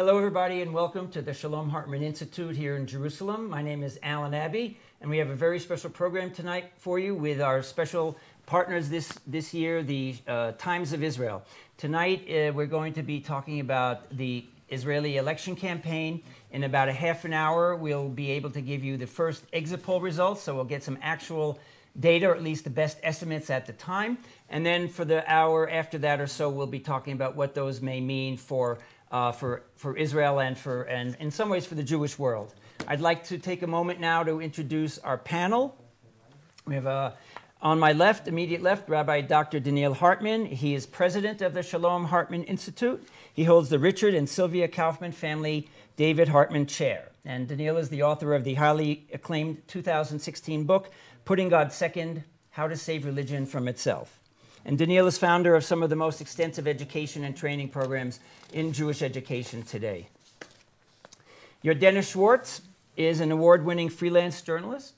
Hello, everybody, and welcome to the Shalom Hartman Institute here in Jerusalem. My name is Alan Abbey, and we have a very special program tonight for you with our special partners this year, the Times of Israel. Tonight, we're going to be talking about the Israeli election campaign. In about a half an hour, we'll be able to give you the first exit poll results, so we'll get some actual data, or at least the best estimates at the time. And then for the hour after that or so, we'll be talking about what those may mean for Israel and in some ways for the Jewish world. I'd like to take a moment now to introduce our panel. We have on my left, immediate left, Rabbi Dr. Donniel Hartman. He is president of the Shalom Hartman Institute. He holds the Richard and Sylvia Kaufman Family David Hartman Chair. And Donniel is the author of the highly acclaimed 2016 book, Putting God Second, How to Save Religion from Itself. And Donniel is founder of some of the most extensive education and training programs in Jewish education today. Yardena Schwartz is an award-winning freelance journalist.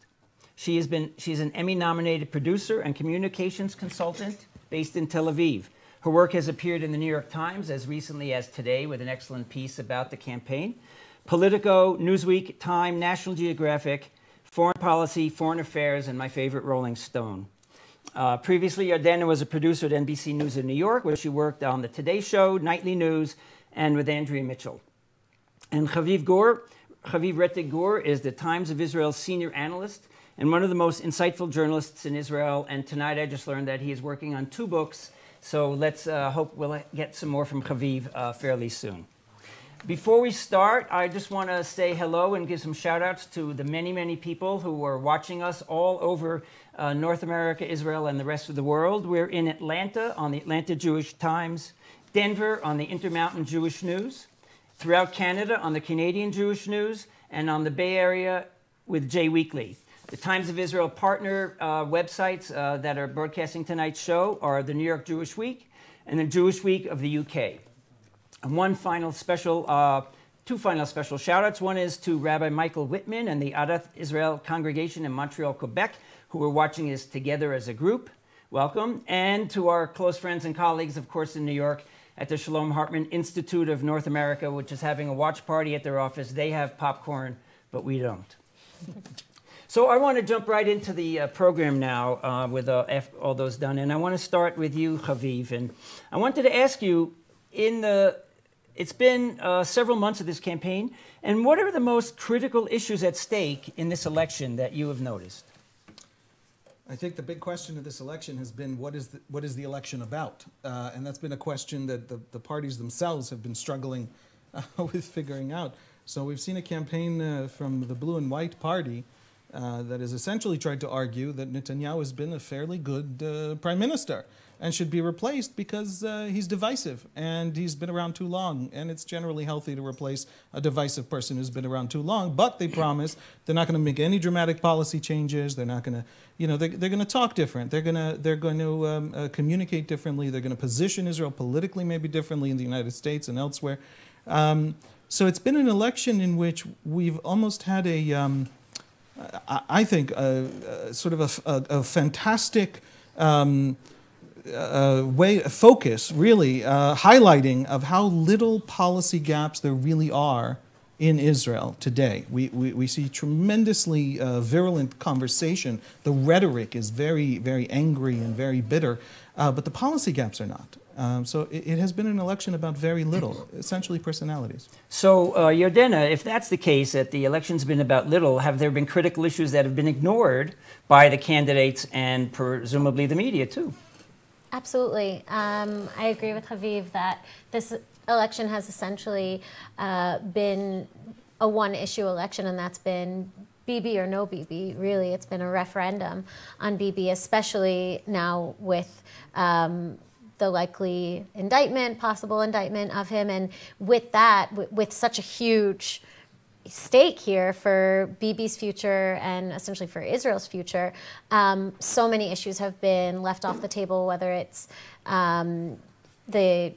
She's an Emmy-nominated producer and communications consultant based in Tel Aviv. Her work has appeared in the New York Times as recently as today with an excellent piece about the campaign. Politico, Newsweek, Time, National Geographic, Foreign Policy, Foreign Affairs, and my favorite, Rolling Stone. Previously, Yardena was a producer at NBC News in New York, where she worked on The Today Show, Nightly News, and with Andrea Mitchell. And Haviv Rettig Gur is the Times of Israel's senior analyst and one of the most insightful journalists in Israel. And tonight I just learned that he is working on 2 books. So let's hope we'll get some more from Haviv fairly soon. Before we start, I just want to say hello and give some shout-outs to the many, many people who are watching us all over North America, Israel, and the rest of the world. We're in Atlanta on the Atlanta Jewish Times, Denver on the Intermountain Jewish News, throughout Canada on the Canadian Jewish News, and on the Bay Area with Jay Weekly. The Times of Israel partner websites that are broadcasting tonight's show are the New York Jewish Week and the Jewish Week of the UK. And two final special shout-outs. One is to Rabbi Michael Whitman and the Adath Israel congregation in Montreal, Quebec, who are watching us together as a group. Welcome. And to our close friends and colleagues, of course, in New York at the Shalom Hartman Institute of North America, which is having a watch party at their office. They have popcorn, but we don't. So I want to jump right into the program now with all those done. And I want to start with you, Haviv. And I wanted to ask you, it's been several months of this campaign, and what are the most critical issues at stake in this election that you have noticed? I think the big question of this election has been what is the election about? And that's been a question that the parties themselves have been struggling with figuring out. So we've seen a campaign from the Blue and White Party that has essentially tried to argue that Netanyahu has been a fairly good prime minister and should be replaced because he's divisive and he's been around too long. And it's generally healthy to replace a divisive person who's been around too long. But they promise they're not going to make any dramatic policy changes. They're not going to, they're going to talk different. They're going to communicate differently. They're going to position Israel politically maybe differently in the United States and elsewhere. So it's been an election in which we've almost had I think, sort of a fantastic focus, really, highlighting of how little policy gaps there really are in Israel today. We see tremendously virulent conversation. The rhetoric is very, very angry and very bitter, but the policy gaps are not. So it has been an election about very little, essentially personalities. So, Yardena, if that's the case, that the election's been about little, have there been critical issues that have been ignored by the candidates and presumably the media, too? Absolutely. I agree with Haviv that this election has essentially been a one-issue election, and that's been Bibi or no Bibi. Really, it's been a referendum on Bibi, especially now with the likely possible indictment of him. And with that, with such a huge stake here for Bibi's future and essentially for Israel's future, so many issues have been left off the table, whether it's the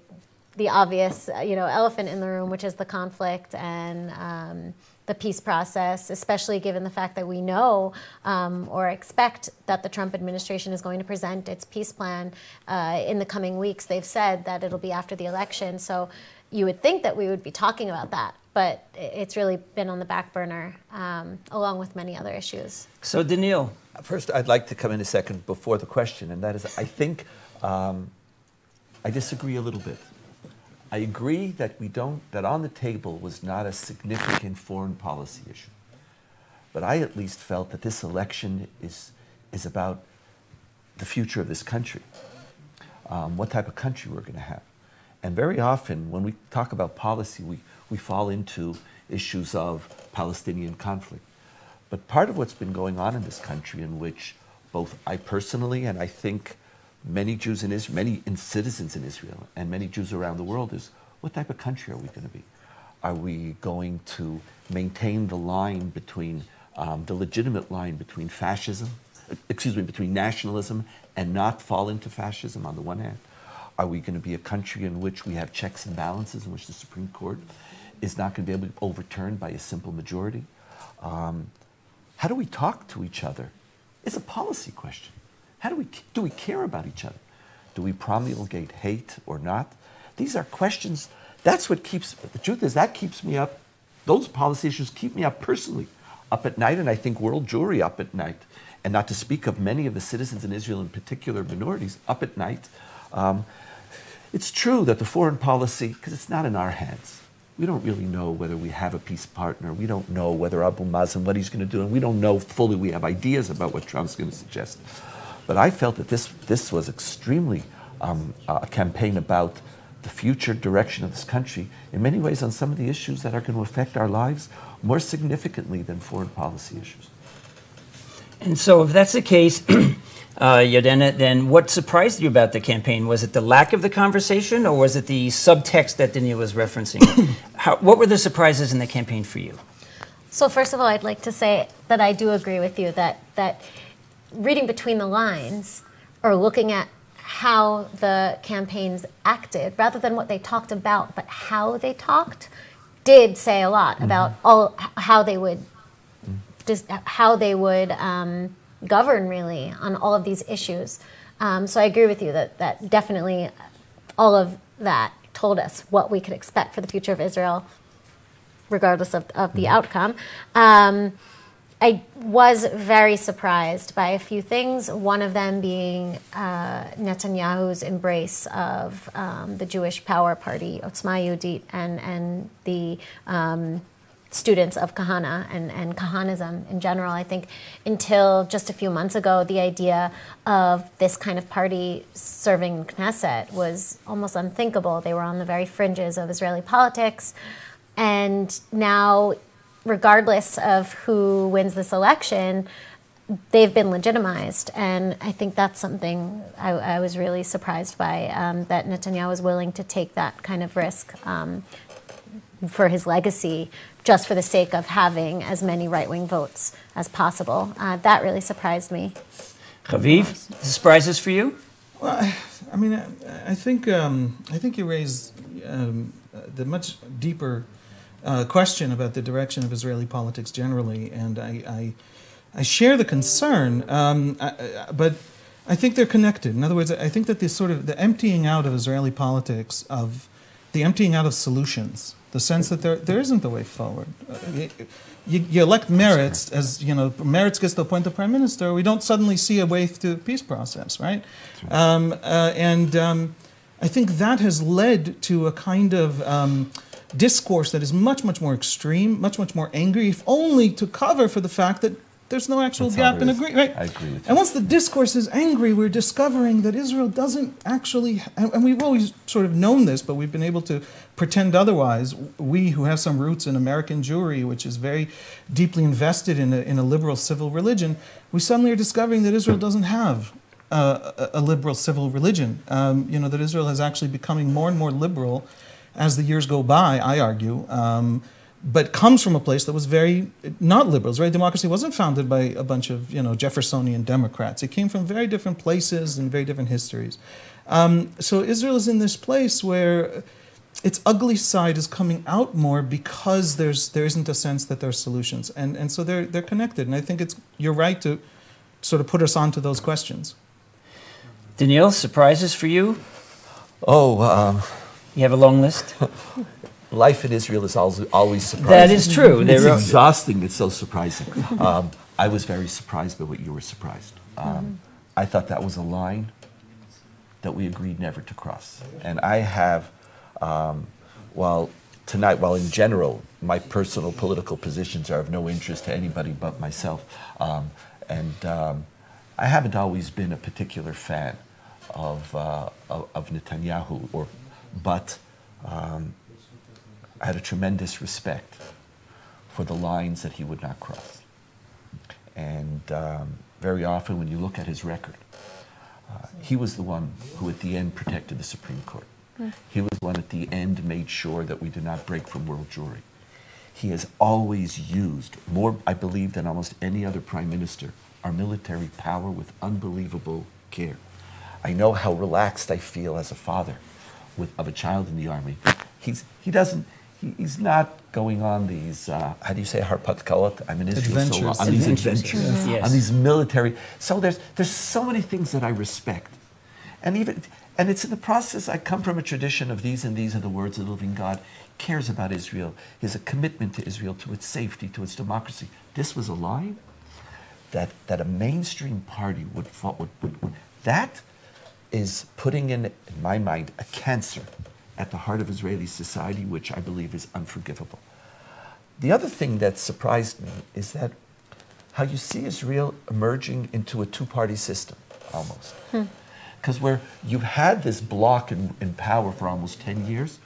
obvious elephant in the room, which is the conflict and the peace process, especially given the fact that we know or expect that the Trump administration is going to present its peace plan in the coming weeks. They've said that it'll be after the election. So you would think that we would be talking about that, but it's really been on the back burner, along with many other issues. So, Donniel. First, I'd like to come in a second before the question, and that is, I think I disagree a little bit. I agree that that on the table was not a significant foreign policy issue. But I at least felt that this election is about the future of this country, what type of country we're going to have. And very often, when we talk about policy, we fall into issues of Palestinian conflict. But part of what's been going on in this country, in which both I personally and I think many Jews in Israel, many citizens in Israel, and many Jews around the world, is what type of country are we going to be? Are we going to maintain the line between, the legitimate line between between nationalism and not fall into fascism on the one hand? Are we going to be a country in which we have checks and balances, in which the Supreme Court is not going to be able to be overturned by a simple majority? How do we talk to each other? It's a policy question. Do we care about each other? Do we promulgate hate or not? These are questions. That's what the truth is, that keeps me up. Those policy issues keep me up personally, up at night, and I think world Jewry up at night. And not to speak of many of the citizens in Israel, in particular minorities, up at night. It's true that the foreign policy, because it's not in our hands. We don't really know whether we have a peace partner. We don't know whether Abu Mazen, what he's going to do, and we don't know fully. We have ideas about what Trump's going to suggest. But I felt that this was extremely a campaign about the future direction of this country, in many ways on some of the issues that are going to affect our lives more significantly than foreign policy issues. And so if that's the case, Yardena, then what surprised you about the campaign? Was it the lack of the conversation, or was it the subtext that Donniel was referencing? What were the surprises in the campaign for you? So first of all, I'd like to say that I do agree with you that reading between the lines, or looking at how the campaigns acted, rather than what they talked about, but how they talked, did say a lot about how they would govern, really, on all of these issues. So I agree with you that definitely all of that told us what we could expect for the future of Israel, regardless of the outcome. I was very surprised by a few things, one of them being Netanyahu's embrace of the Jewish Power Party, Otzma Yehudit, and the students of Kahana and Kahanism in general. I think until just a few months ago, the idea of this kind of party serving Knesset was almost unthinkable. They were on the very fringes of Israeli politics. And now, regardless of who wins this election, they've been legitimized. And I think that's something I was really surprised by, that Netanyahu was willing to take that kind of risk for his legacy, just for the sake of having as many right-wing votes as possible. That really surprised me. Haviv, surprises for you? Well, I mean, I think you raised the much deeper question about the direction of Israeli politics generally, and I share the concern, but I think they're connected. In other words, I think that the emptying out of Israeli politics, of the emptying out of solutions, the sense that there isn't a way forward. You elect Meretz, as you know, Meretz gets to appoint the prime minister. We don't suddenly see a way to the peace process, right? I think that has led to a kind of discourse that is much, much more extreme, much, much more angry, if only to cover for the fact that there's no actual gap in agreement. Right? I agree with you. And once the discourse is angry, we're discovering that Israel doesn't actually, and we've always sort of known this, but we've been able to pretend otherwise. We who have some roots in American Jewry, which is very deeply invested in a liberal civil religion, we suddenly are discovering that Israel doesn't have a liberal civil religion. That Israel is actually becoming more and more liberal as the years go by, I argue, but comes from a place that was very not liberal. Israeli democracy wasn't founded by a bunch of Jeffersonian Democrats. It came from very different places and very different histories. So Israel is in this place where its ugly side is coming out more because there isn't a sense that there are solutions, and so they're connected. And I think you're right to sort of put us onto those questions. Donniel, surprises for you? You have a long list? Life in Israel is always surprising. That is true. It's exhausting. It's so surprising. I was very surprised by what you were surprised. I thought that was a line that we agreed never to cross. And I have, while in general, my personal political positions are of no interest to anybody but myself, I haven't always been a particular fan of Netanyahu, but I had a tremendous respect for the lines that he would not cross. And very often when you look at his record, he was the one who at the end protected the Supreme Court. He was the one at the end made sure that we did not break from world Jewry. He has always used, more I believe than almost any other prime minister, our military power with unbelievable care. I know how relaxed I feel as a father of a child in the army. He's not going on these, how do you say harpatkalot? I'm in Israel so long. On these adventures, Yes. on these military. So there's so many things that I respect. And it's in the process, I come from a tradition of these and these are the words of the living God, cares about Israel. He has a commitment to Israel, to its safety, to its democracy. This was a line that a mainstream party would that is putting in my mind, a cancer at the heart of Israeli society, which I believe is unforgivable. The other thing that surprised me is that how you see Israel emerging into a two-party system, almost. Because where you've had this bloc in power for almost 10 years,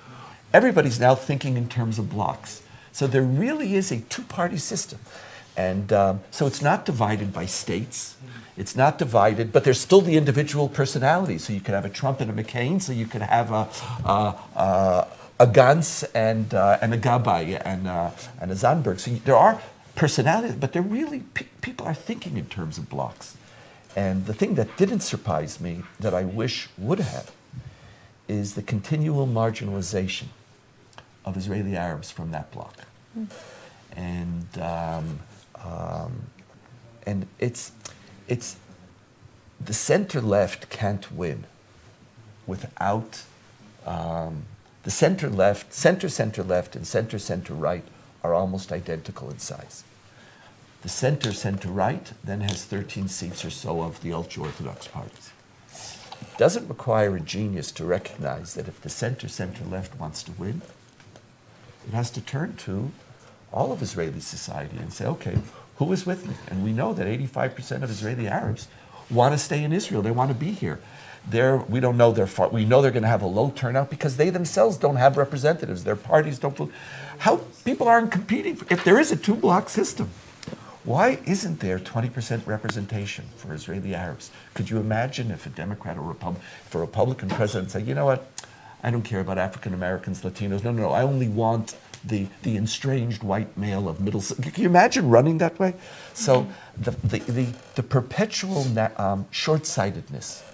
everybody's now thinking in terms of blocks. So there really is a two-party system. And so it's not divided by states. It's not divided, but there's still the individual personalities. So you could have a Trump and a McCain. So you could have a Gantz and a Gabay and a Zandberg. So there are personalities, but they're really, people are thinking in terms of blocks. And the thing that didn't surprise me, that I wish would have, is the continual marginalization of Israeli Arabs from that bloc. And it's the center-left can't win without the center-left, center-center-left, and center-center-right are almost identical in size. The center-center-right then has 13 seats or so of the ultra-Orthodox parties. It doesn't require a genius to recognize that if the center-center-left wants to win, it has to turn to all of Israeli society and say, okay, who is with me? And we know that 85% of Israeli Arabs want to stay in Israel. They want to be here. We don't know we know they're going to have a low turnout because they themselves don't have representatives. Their parties don't vote. How people aren't competing? If there is a two-block system, why isn't there 20% representation for Israeli Arabs? Could you imagine if a Democrat or if a Republican president said, you know what, I don't care about African Americans, Latinos. No, I only want the estranged white male of middle. Can you imagine running that way? So the perpetual short-sightedness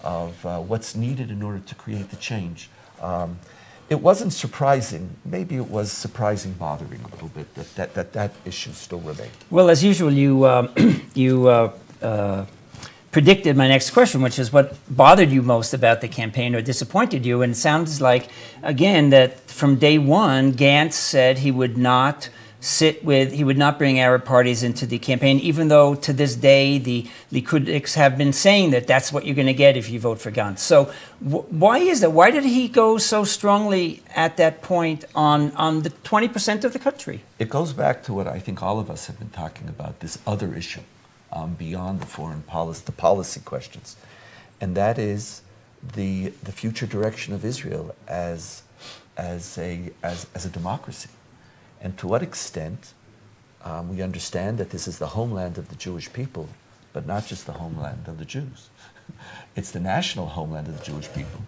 of what's needed in order to create the change. It wasn't surprising. Maybe it was surprising, bothering a little bit that issue still remained. Well, as usual, you predicted my next question, which is what bothered you most about the campaign or disappointed you. And it sounds like, again, that from day one, Gantz said he would not bring Arab parties into the campaign, even though to this day the Likudics have been saying that that's what you're going to get if you vote for Gantz. So why is that? Why did he go so strongly at that point on the 20% of the country? It goes back to what I think all of us have been talking about, this other issue beyond the foreign policy, the policy questions. And that is the future direction of Israel as a democracy. And to what extent we understand that this is the homeland of the Jewish people, but not just the homeland of the Jews. It's the national homeland of the Jewish people,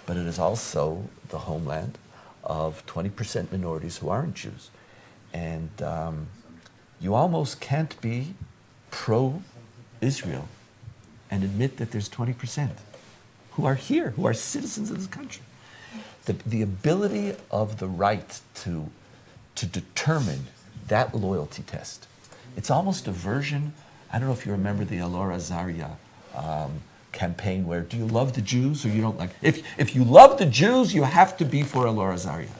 but it is also the homeland of 20% minorities who aren't Jews. And you almost can't be pro-Israel and admit that there's 20% who are here, who are citizens of this country. The ability of the right to determine that loyalty test. It's almost a version, I don't know if you remember the Alor Azaria campaign where, do you love the Jews or you don't like? If you love the Jews, you have to be for Elor Azaria.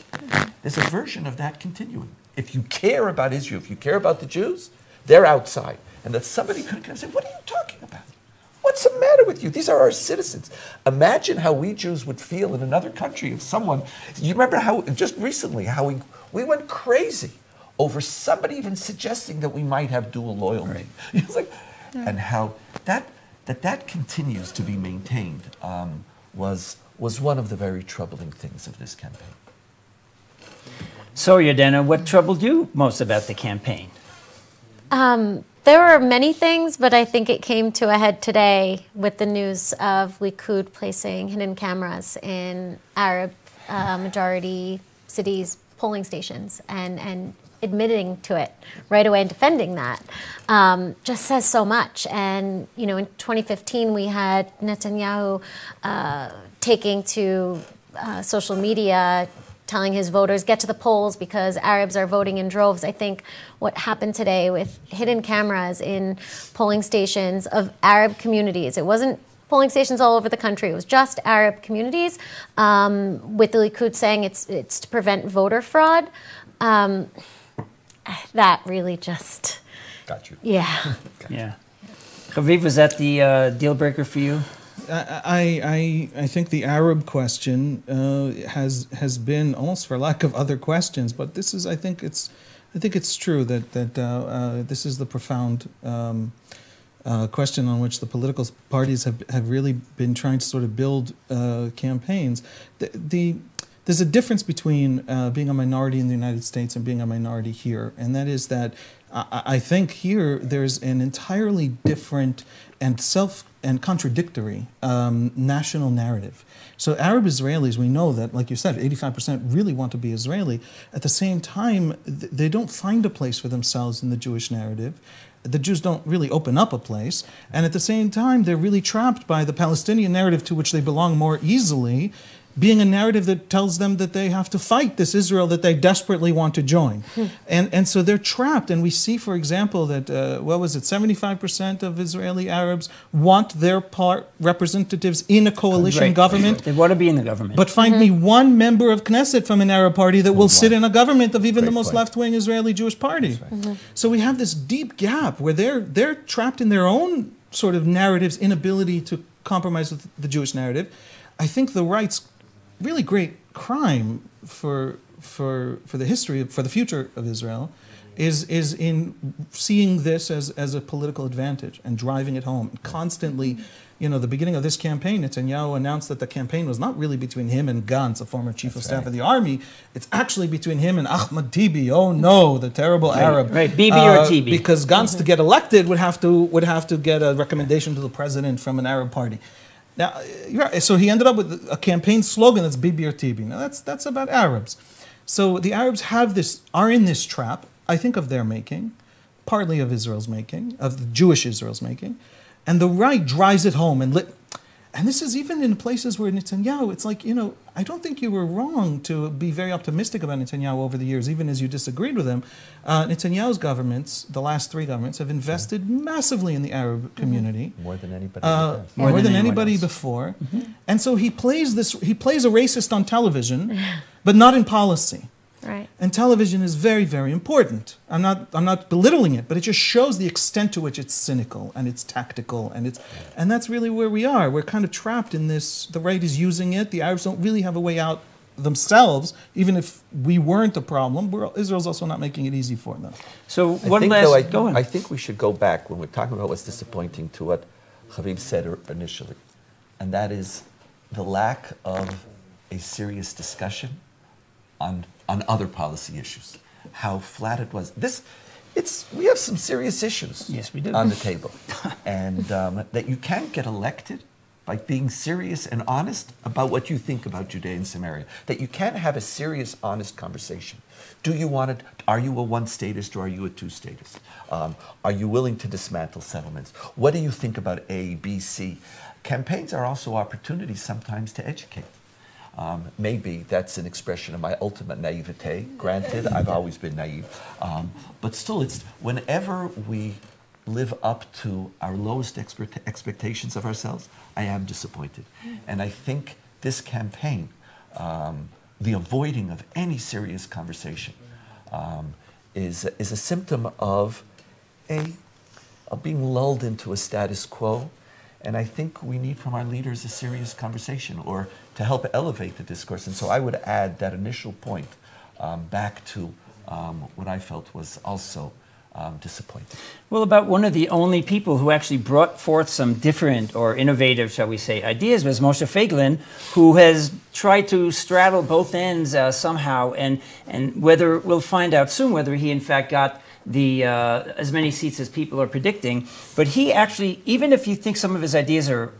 There's a version of that continuing. If you care about Israel, if you care about the Jews, they're outside. And that somebody could come and say, what are you talking about? What's the matter with you? These are our citizens. Imagine how we Jews would feel in another country if someone, you remember how, just recently, how we went crazy over somebody even suggesting that we might have dual loyalty. Right. It's like, and how that continues to be maintained was one of the very troubling things of this campaign. So, Yardena, what troubled you most about the campaign? There were many things, but I think it came to a head today with the news of Likud placing hidden cameras in Arab majority cities' polling stations and admitting to it right away and defending that just says so much. And, you know, in 2015, we had Netanyahu taking to social media, telling his voters, get to the polls because Arabs are voting in droves. I think what happened today with hidden cameras in polling stations of Arab communities, it wasn't polling stations all over the country, it was just Arab communities, with the Likud saying it's to prevent voter fraud. That really just... Got you. Yeah. Yeah. Haviv, was that the deal breaker for you? I think the Arab question has been, almost for lack of other questions, but this is, I think it's true that this is the profound question on which the political parties have really been trying to sort of build campaigns. There's a difference between being a minority in the United States and being a minority here, and that is that I think here there's an entirely different and contradictory national narrative. So Arab Israelis, we know that, like you said, 85% really want to be Israeli. At the same time, they don't find a place for themselves in the Jewish narrative. The Jews don't really open up a place. And at the same time, they're really trapped by the Palestinian narrative to which they belong more easily, being a narrative that tells them that they have to fight this Israel that they desperately want to join. And so they're trapped. And we see, for example, that, 75% of Israeli Arabs want their representatives in a coalition government. They want to be in the government. But find me one member of Knesset from an Arab party that will sit in a government of even the most left-wing Israeli Jewish party. So we have this deep gap where they're trapped in their own sort of narrative's inability to compromise with the Jewish narrative. I think the right's really great crime for the history, for the future of Israel, is in seeing this as a political advantage and driving it home. Constantly, you know, the beginning of this campaign, Netanyahu announced that the campaign was not really between him and Gantz, a former chief of staff of the army. It's actually between him and Ahmad Tibi. Oh no, the terrible Arab. Right, Bibi or Tibi. Because Gantz, to get elected, would have to get a recommendation to the president from an Arab party. Now, so he ended up with a campaign slogan that's Bibi or Tibi. Now, that's about Arabs. So the Arabs are in this trap, I think of their making, partly of Israel's making, of the Jewish Israel's making, and the right drives it home. And this is even in places where Netanyahu, it's like, you know, I don't think you were wrong to be very optimistic about Netanyahu over the years, even as you disagreed with him. Netanyahu's governments, the last three governments, have invested massively in the Arab community. More than anybody more than anybody before. And so he plays a racist on television, but not in policy. Right. And television is very, very important. I'm not belittling it, but it just shows the extent to which it's cynical and it's tactical and that's really where we are. We're kind of trapped in this. The right is using it. The Arabs don't really have a way out themselves. Even if we weren't a problem, Israel's also not making it easy for them. So I think we should go back when we're talking about what's disappointing to what Haviv said initially, and that is the lack of a serious discussion on other policy issues, how flat it was. We have some serious issues on the table. And that you can't get elected by being serious and honest about what you think about Judea and Samaria. That you can't have a serious, honest conversation. Do you want it? Are you a one-statist or are you a two-statist? Are you willing to dismantle settlements? What do you think about A, B, C? Campaigns are also opportunities sometimes to educate. Maybe that's an expression of my ultimate naivete. Granted, I've always been naive. But still, it's whenever we live up to our lowest expectations of ourselves, I am disappointed. And I think this campaign, the avoiding of any serious conversation, is a symptom of being lulled into a status quo. And I think we need from our leaders a serious conversation, or to help elevate the discourse. And so I would add that initial point back to what I felt was also disappointing. Well, about one of the only people who actually brought forth some different or innovative, shall we say, ideas was Moshe Feiglin, who has tried to straddle both ends somehow, and whether we'll find out soon whether he in fact got the as many seats as people are predicting. But he actually, even if you think some of his ideas are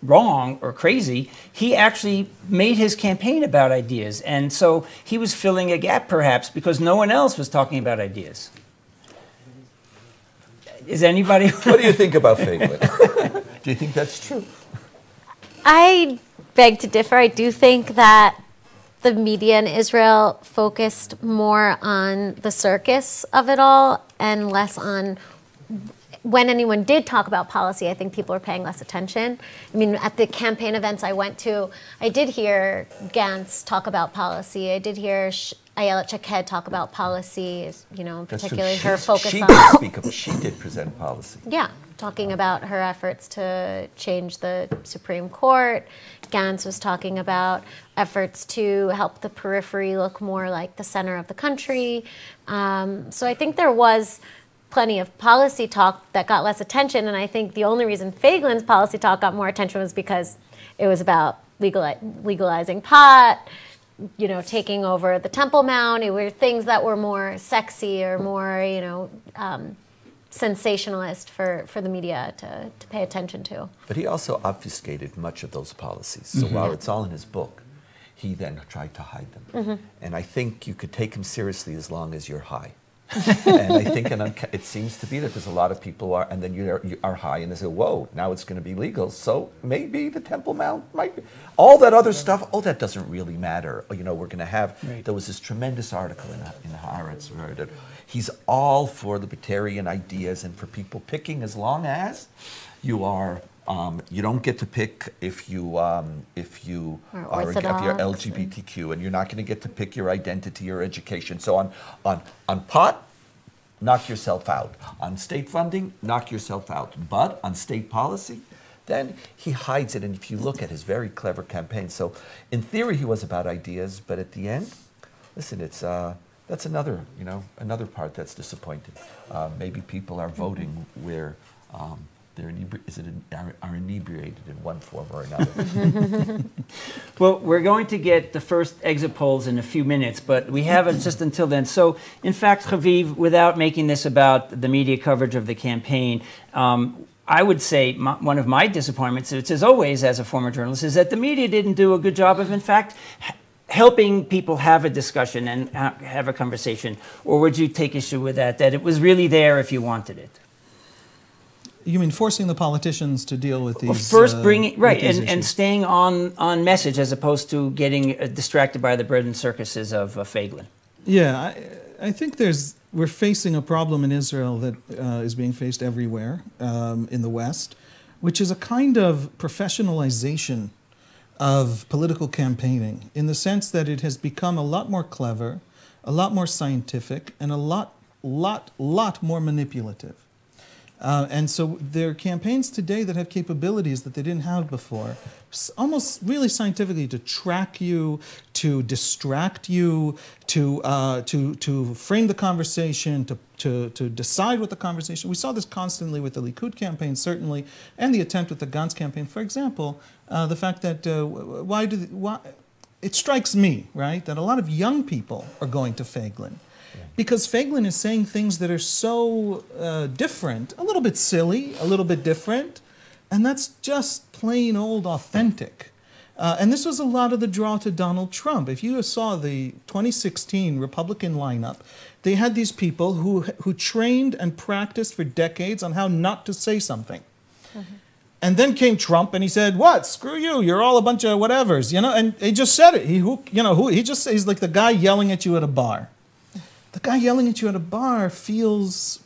wrong or crazy, he actually made his campaign about ideas, and so he was filling a gap perhaps because no one else was talking about ideas. Is anybody? What do you think about Feiglin? Do you think that's true? I beg to differ. I do think that the media in Israel focused more on the circus of it all and less on when anyone did talk about policy. I think people are paying less attention. I mean, at the campaign events I went to, I did hear Gantz talk about policy. I did hear Ayelet Shaked talk about policy, you know, particularly her focus on... She did present policy. Yeah, talking about her efforts to change the Supreme Court. Gantz was talking about efforts to help the periphery look more like the center of the country. So I think there was plenty of policy talk that got less attention, and I think the only reason Feiglin's policy talk got more attention was because it was about legalizing pot, you know, taking over the Temple Mount. It were things that were more sexy or more, you know, sensationalist for the media to pay attention to. But he also obfuscated much of those policies. So while it's all in his book, he then tried to hide them. And I think you could take him seriously as long as you're high. And I think it seems to be that there's a lot of people and then you are high and they say, whoa, now it's going to be legal. So maybe the Temple Mount might be. All that other stuff, that doesn't really matter. You know, we're going to have, there was this tremendous article in Haaretz where that he's all for libertarian ideas and for people picking as long as you are, you don't get to pick if you are if you're LGBTQ, and you're not going to get to pick your identity or education. So on pot, knock yourself out. On state funding, knock yourself out. But on state policy, then he hides it. And if you look at his very clever campaign, so in theory he was about ideas, but at the end, listen, it's that's another part that's disappointing. Maybe people are voting where. Are inebriated in one form or another. Well, we're going to get the first exit polls in a few minutes, but we have it just until then. So, in fact, Haviv, without making this about the media coverage of the campaign, I would say one of my disappointments, it's as always as a former journalist, is that the media didn't do a good job of, in fact, helping people have a discussion and have a conversation. Or would you take issue with that it was really there if you wanted it? You mean forcing the politicians to deal with these? First bringing, right, and staying on message as opposed to getting distracted by the bread and circuses of Feiglin. Yeah, I think we're facing a problem in Israel that is being faced everywhere in the West, which is a kind of professionalization of political campaigning, in the sense that it has become a lot more clever, a lot more scientific, and a lot more manipulative. And so there are campaigns today that have capabilities that they didn't have before, almost really scientifically, to track you, to distract you, to frame the conversation, to decide what the conversation. We saw this constantly with the Likud campaign, certainly, and the attempt with the Gantz campaign. For example, the fact that it strikes me, right, that a lot of young people are going to Feiglin. Because Feiglin is saying things that are so different, a little bit silly, a little bit different, and that's just plain old authentic. And this was a lot of the draw to Donald Trump. If you saw the 2016 Republican lineup, they had these people who trained and practiced for decades on how not to say something. And then came Trump, and he said, "What? Screw you! You're all a bunch of whatevers," you know. And he just said it. He's like the guy yelling at you at a bar. The guy yelling at you at a bar feels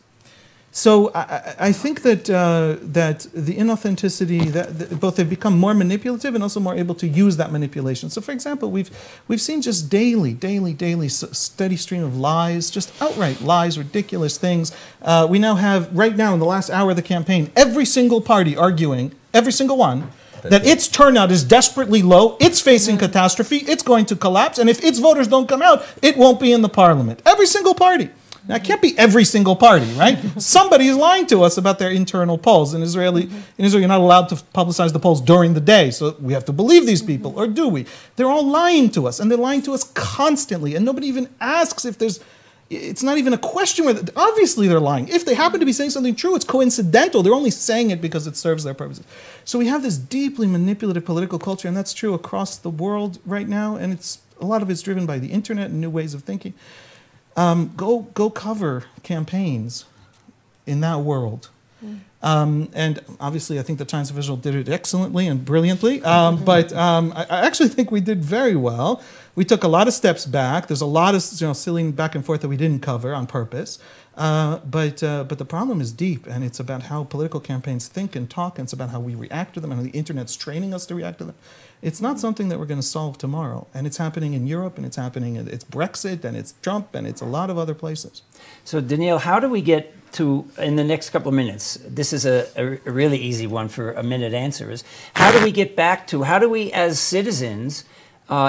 So I think that that the inauthenticity, that both have become more manipulative and also more able to use that manipulation. So, for example, we've seen just daily, steady stream of lies, just outright lies, ridiculous things. We now have, right now in the last hour of the campaign, every single party arguing, every single one, that its turnout is desperately low, it's facing catastrophe, it's going to collapse, and if its voters don't come out, it won't be in the parliament. Every single party. Now, it can't be every single party, right? Somebody is lying to us about their internal polls. In Israel, you're not allowed to publicize the polls during the day, so we have to believe these people, or do we? They're all lying to us, and they're lying to us constantly, and nobody even asks if there's... It's not even a question where... Obviously, they're lying. If they happen to be saying something true, it's coincidental. They're only saying it because it serves their purposes. So we have this deeply manipulative political culture, and that's true across the world right now, and a lot of it's driven by the internet and new ways of thinking. Go cover campaigns in that world. And obviously, I think the Times of Israel did it excellently and brilliantly. But I actually think we did very well. We took a lot of steps back. There's a lot of silly back and forth that we didn't cover on purpose. But the problem is deep, and it's about how political campaigns think and talk, and it's about how we react to them, and how the internet's training us to react to them. It's not something that we're going to solve tomorrow, and it's happening in Europe, and it's Brexit, and it's Trump, and it's a lot of other places. So, Donniel, how do we get to, in the next couple of minutes, this is a really easy one for a minute answers, how do we get back to, how do we as citizens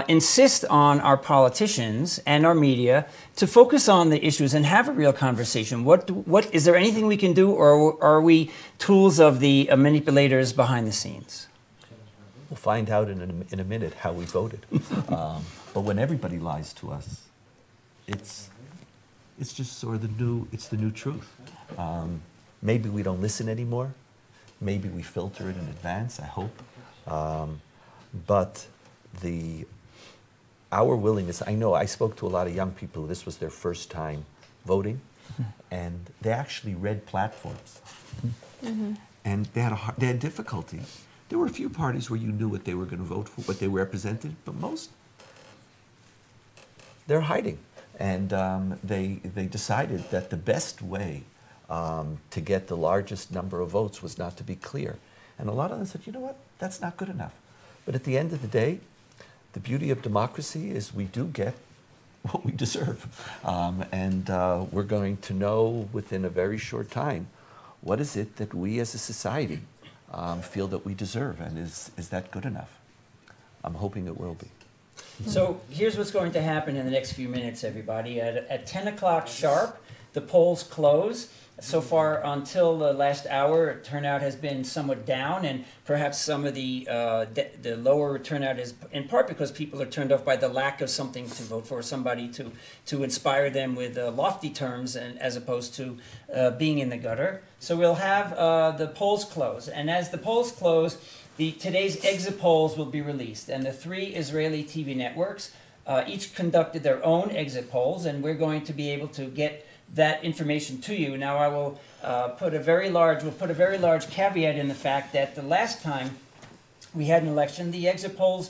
insist on our politicians and our media to focus on the issues and have a real conversation? What is there anything we can do, or are we tools of the manipulators behind the scenes? We'll find out in a minute how we voted. But when everybody lies to us, it's just sort of the new truth. Maybe we don't listen anymore. Maybe we filter it in advance, I hope. But our willingness, I know I spoke to a lot of young people, this was their first time voting, and they actually read platforms. And they had difficulty. There were a few parties where you knew what they were going to vote for, what they represented, but most, they're hiding. And they decided that the best way to get the largest number of votes was not to be clear. And a lot of them said, you know what, that's not good enough. But at the end of the day, the beauty of democracy is we do get what we deserve. And we're going to know within a very short time, what is it that we as a society feel that we deserve, and is that good enough? I'm hoping it will be. So here's what's going to happen in the next few minutes, everybody. At 10 o'clock sharp, the polls close. So far, until the last hour, turnout has been somewhat down, and perhaps some of the lower turnout is in part because people are turned off by the lack of something to vote for, somebody to inspire them with lofty terms, and as opposed to being in the gutter. So we'll have the polls close, and as the polls close, today's exit polls will be released, and the 3 Israeli TV networks each conducted their own exit polls, and we're going to be able to get that information to you. Now, I will put a very large caveat in the fact that the last time we had an election, the exit polls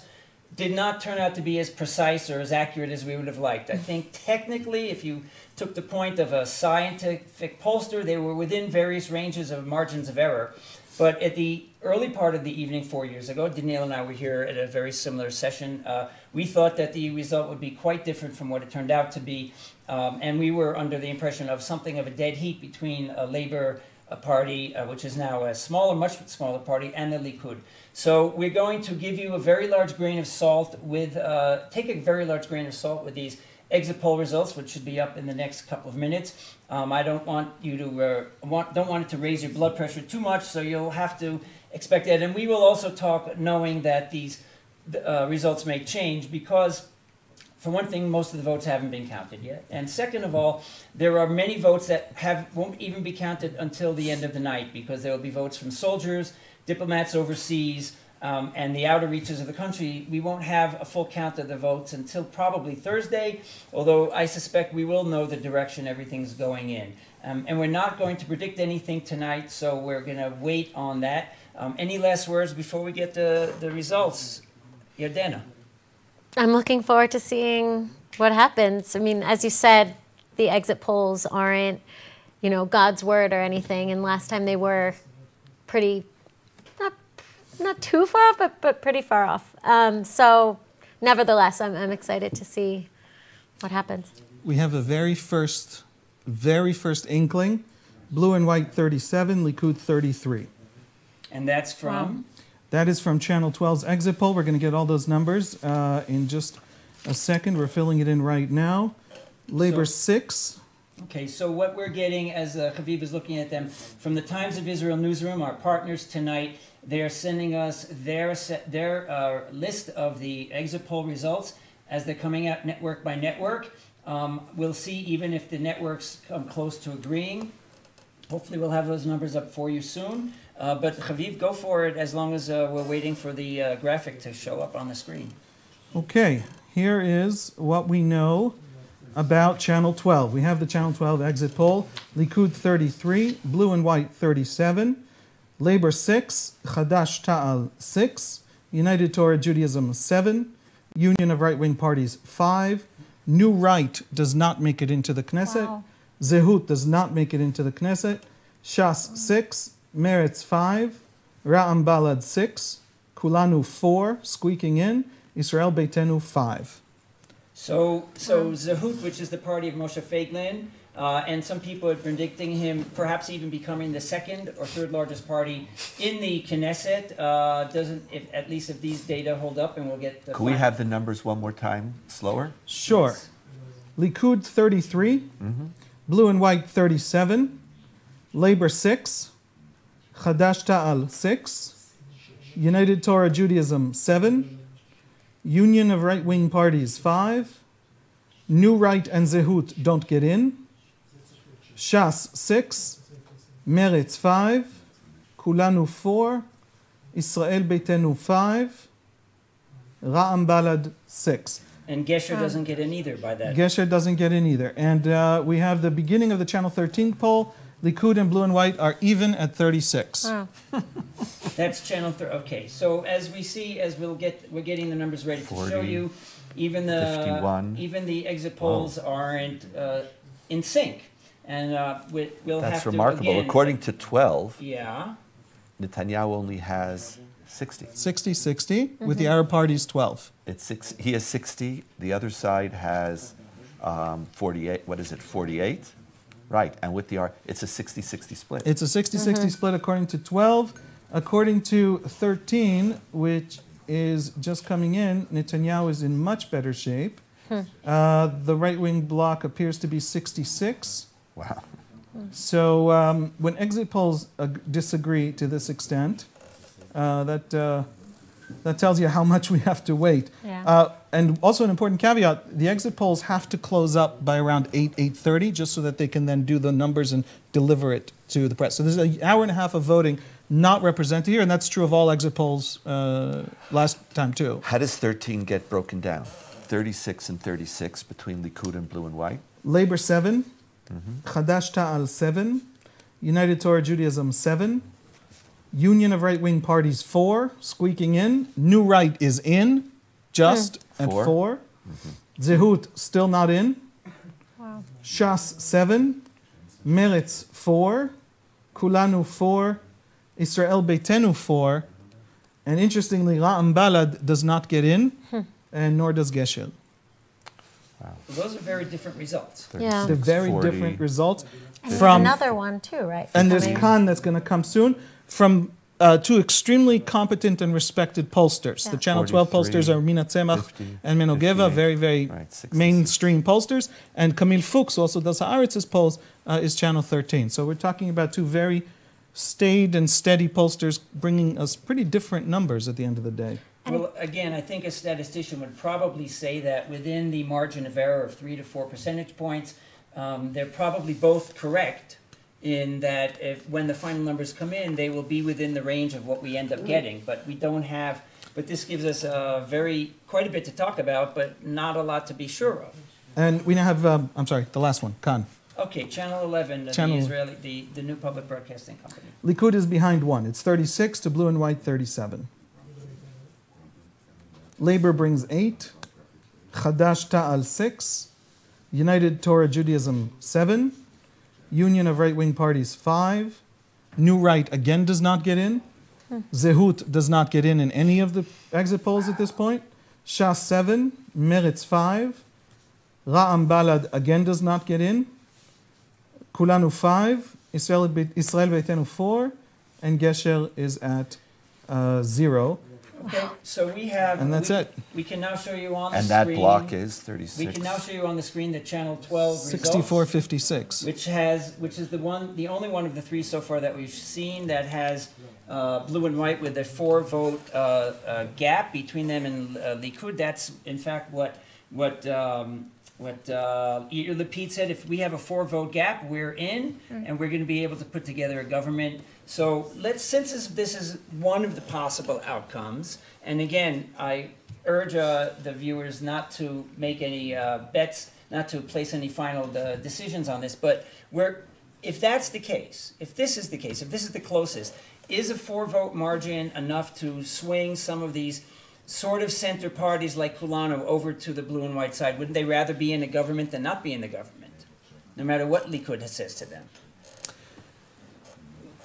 did not turn out to be as precise or as accurate as we would have liked. I think technically, if you took the point of a scientific pollster, they were within various ranges of margins of error. But at the early part of the evening 4 years ago, Donniel and I were here at a very similar session. We thought that the result would be quite different from what it turned out to be. And we were under the impression of something of a dead heat between a Labour Party, which is now a smaller, much smaller party, and the Likud. So we're going to give you a very large grain of salt with, take a very large grain of salt with these exit poll results, which should be up in the next couple of minutes. I don't want you to don't want it to raise your blood pressure too much, so you'll have to expect that. And we will also talk knowing that these results may change because, for one thing, most of the votes haven't been counted yet. And second of all, there are many votes that won't even be counted until the end of the night, because there will be votes from soldiers, diplomats overseas, and the outer reaches of the country. We won't have a full count of the votes until probably Thursday, although I suspect we will know the direction everything's going in. And we're not going to predict anything tonight, so we're going to wait on that. Any last words before we get the results? Yardena. I'm looking forward to seeing what happens. I mean, as you said, the exit polls aren't God's word or anything. And last time they were pretty, not too far off, but pretty far off. So nevertheless, I'm excited to see what happens. We have a very first inkling. Blue and white 37, Likud 33. And that's from? Wow. That is from Channel 12's exit poll. We're going to get all those numbers in just a second. We're filling it in right now. Labor 6. Okay, so what we're getting as Haviv is looking at them, from the Times of Israel newsroom, our partners tonight, they're sending us their list of the exit poll results as they're coming out network by network. We'll see even if the networks come close to agreeing. Hopefully we'll have those numbers up for you soon. But Haviv, go for it as long as we're waiting for the graphic to show up on the screen. Okay, here is what we know about Channel 12. We have the Channel 12 exit poll. Likud 33, Blue and White 37, Labor 6, Chadash Ta'al 6, United Torah Judaism 7, Union of Right-Wing Parties 5, New Right does not make it into the Knesset, Wow. Zehut does not make it into the Knesset, Shas 6, Meretz 5, Ra'am Balad 6, Kulanu 4, squeaking in, Israel Beitenu 5. So Zehut, which is the party of Moshe Feiglin, and some people are predicting him perhaps even becoming the second or third largest party in the Knesset. At least if these data hold up, and we'll get the. Could we have the numbers one more time, slower? Sure. Yes. Likud 33, Blue and White 37, Labor 6, Chadash Ta'al 6, United Torah Judaism 7, Union of Right-Wing Parties 5, New Right and Zehut don't get in, Shas 6, Meretz 5, Kulanu 4, Israel Beitenu 5, Ra'am Balad 6. And Gesher doesn't get in either by that. Gesher doesn't get in either. And we have the beginning of the Channel 13 poll. Likud and Blue and White are even at 36. Wow. That's channel 3. Okay, so as we see, we're getting the numbers ready to 40, show you. Even 51. the exit polls aren't in sync, and we'll have That's to remarkable. again, According to 12, Yeah. Netanyahu only has 60. 60-60, with the Arab parties 12. He has 60. The other side has 48. What is it, 48? Right, and with it's a 60-60 split. It's a 60-60 split according to 12. According to 13, which is just coming in, Netanyahu is in much better shape. The right-wing bloc appears to be 66. Wow. So when exit polls disagree to this extent, that tells you how much we have to wait. Yeah. And also an important caveat, the exit polls have to close up by around 8:30, just so that they can then do the numbers and deliver it to the press. So there's an hour and a half of voting not represented here, and that's true of all exit polls last time too. How does 13 get broken down? 36 and 36 between Likud and Blue and White? Labor 7, Chadash Ta'al 7, United Torah Judaism 7, Union of Right-Wing Parties 4, squeaking in. New Right is in, just at 4. Zehut still not in. Wow. Shas 7, Meretz 4, Kulanu 4, Israel Beitenu 4, and interestingly, Ra'am Balad does not get in, and nor does Gesher. Wow. Those are very different results. Yeah. They're very 40. different results. And there's From another one too, right? And there's Coming. Khan that's going to come soon from two extremely competent and respected pollsters. Yeah. The Channel 12 pollsters are Mina Tzemach 50, and Menogeva, 58. very, very Right, 60, mainstream pollsters. And Camille Fuchs, who also does Haaretz's polls, is Channel 13. So we're talking about two very staid and steady pollsters bringing us pretty different numbers at the end of the day. Well, again, I think a statistician would probably say that within the margin of error of 3 to 4 percentage points, they're probably both correct in that when the final numbers come in, they will be within the range of what we end up getting. But we don't have, but this gives us quite a bit to talk about, but not a lot to be sure of. And we now have, I'm sorry, the last one, Khan. Okay, Channel 11, Channel- the new public broadcasting company. Likud is behind 1. It's 36 to Blue and White 37. Labor brings 8. Chadash Ta'al 6. United Torah Judaism 7. Union of Right-Wing Parties, 5. New Right again does not get in. Zehut does not get in any of the exit polls at this point. Shas 7, Meretz 5. Ra'am Balad again does not get in. Kulanu 5, Israel Beitenu 4, and Gesher is at 0. Okay, so we have... And that's it. We can now show you on the And screen... that block is 36. We can now show you on the screen the Channel 12 results. 6456. Which is the only one of the three so far that we've seen that has blue and white with a 4-vote gap between them and Likud. That's in fact what Yair Lapid said. If we have a 4-vote gap, we're in, and we're going to be able to put together a government. So since this is one of the possible outcomes, and again, I urge the viewers not to make any bets, not to place any final decisions on this, but if that's the case, if this is the closest, is a 4-vote margin enough to swing some of these sort of center parties like Kulanu over to the blue and white side? Wouldn't they rather be in the government than not be in the government, no matter what Likud says to them?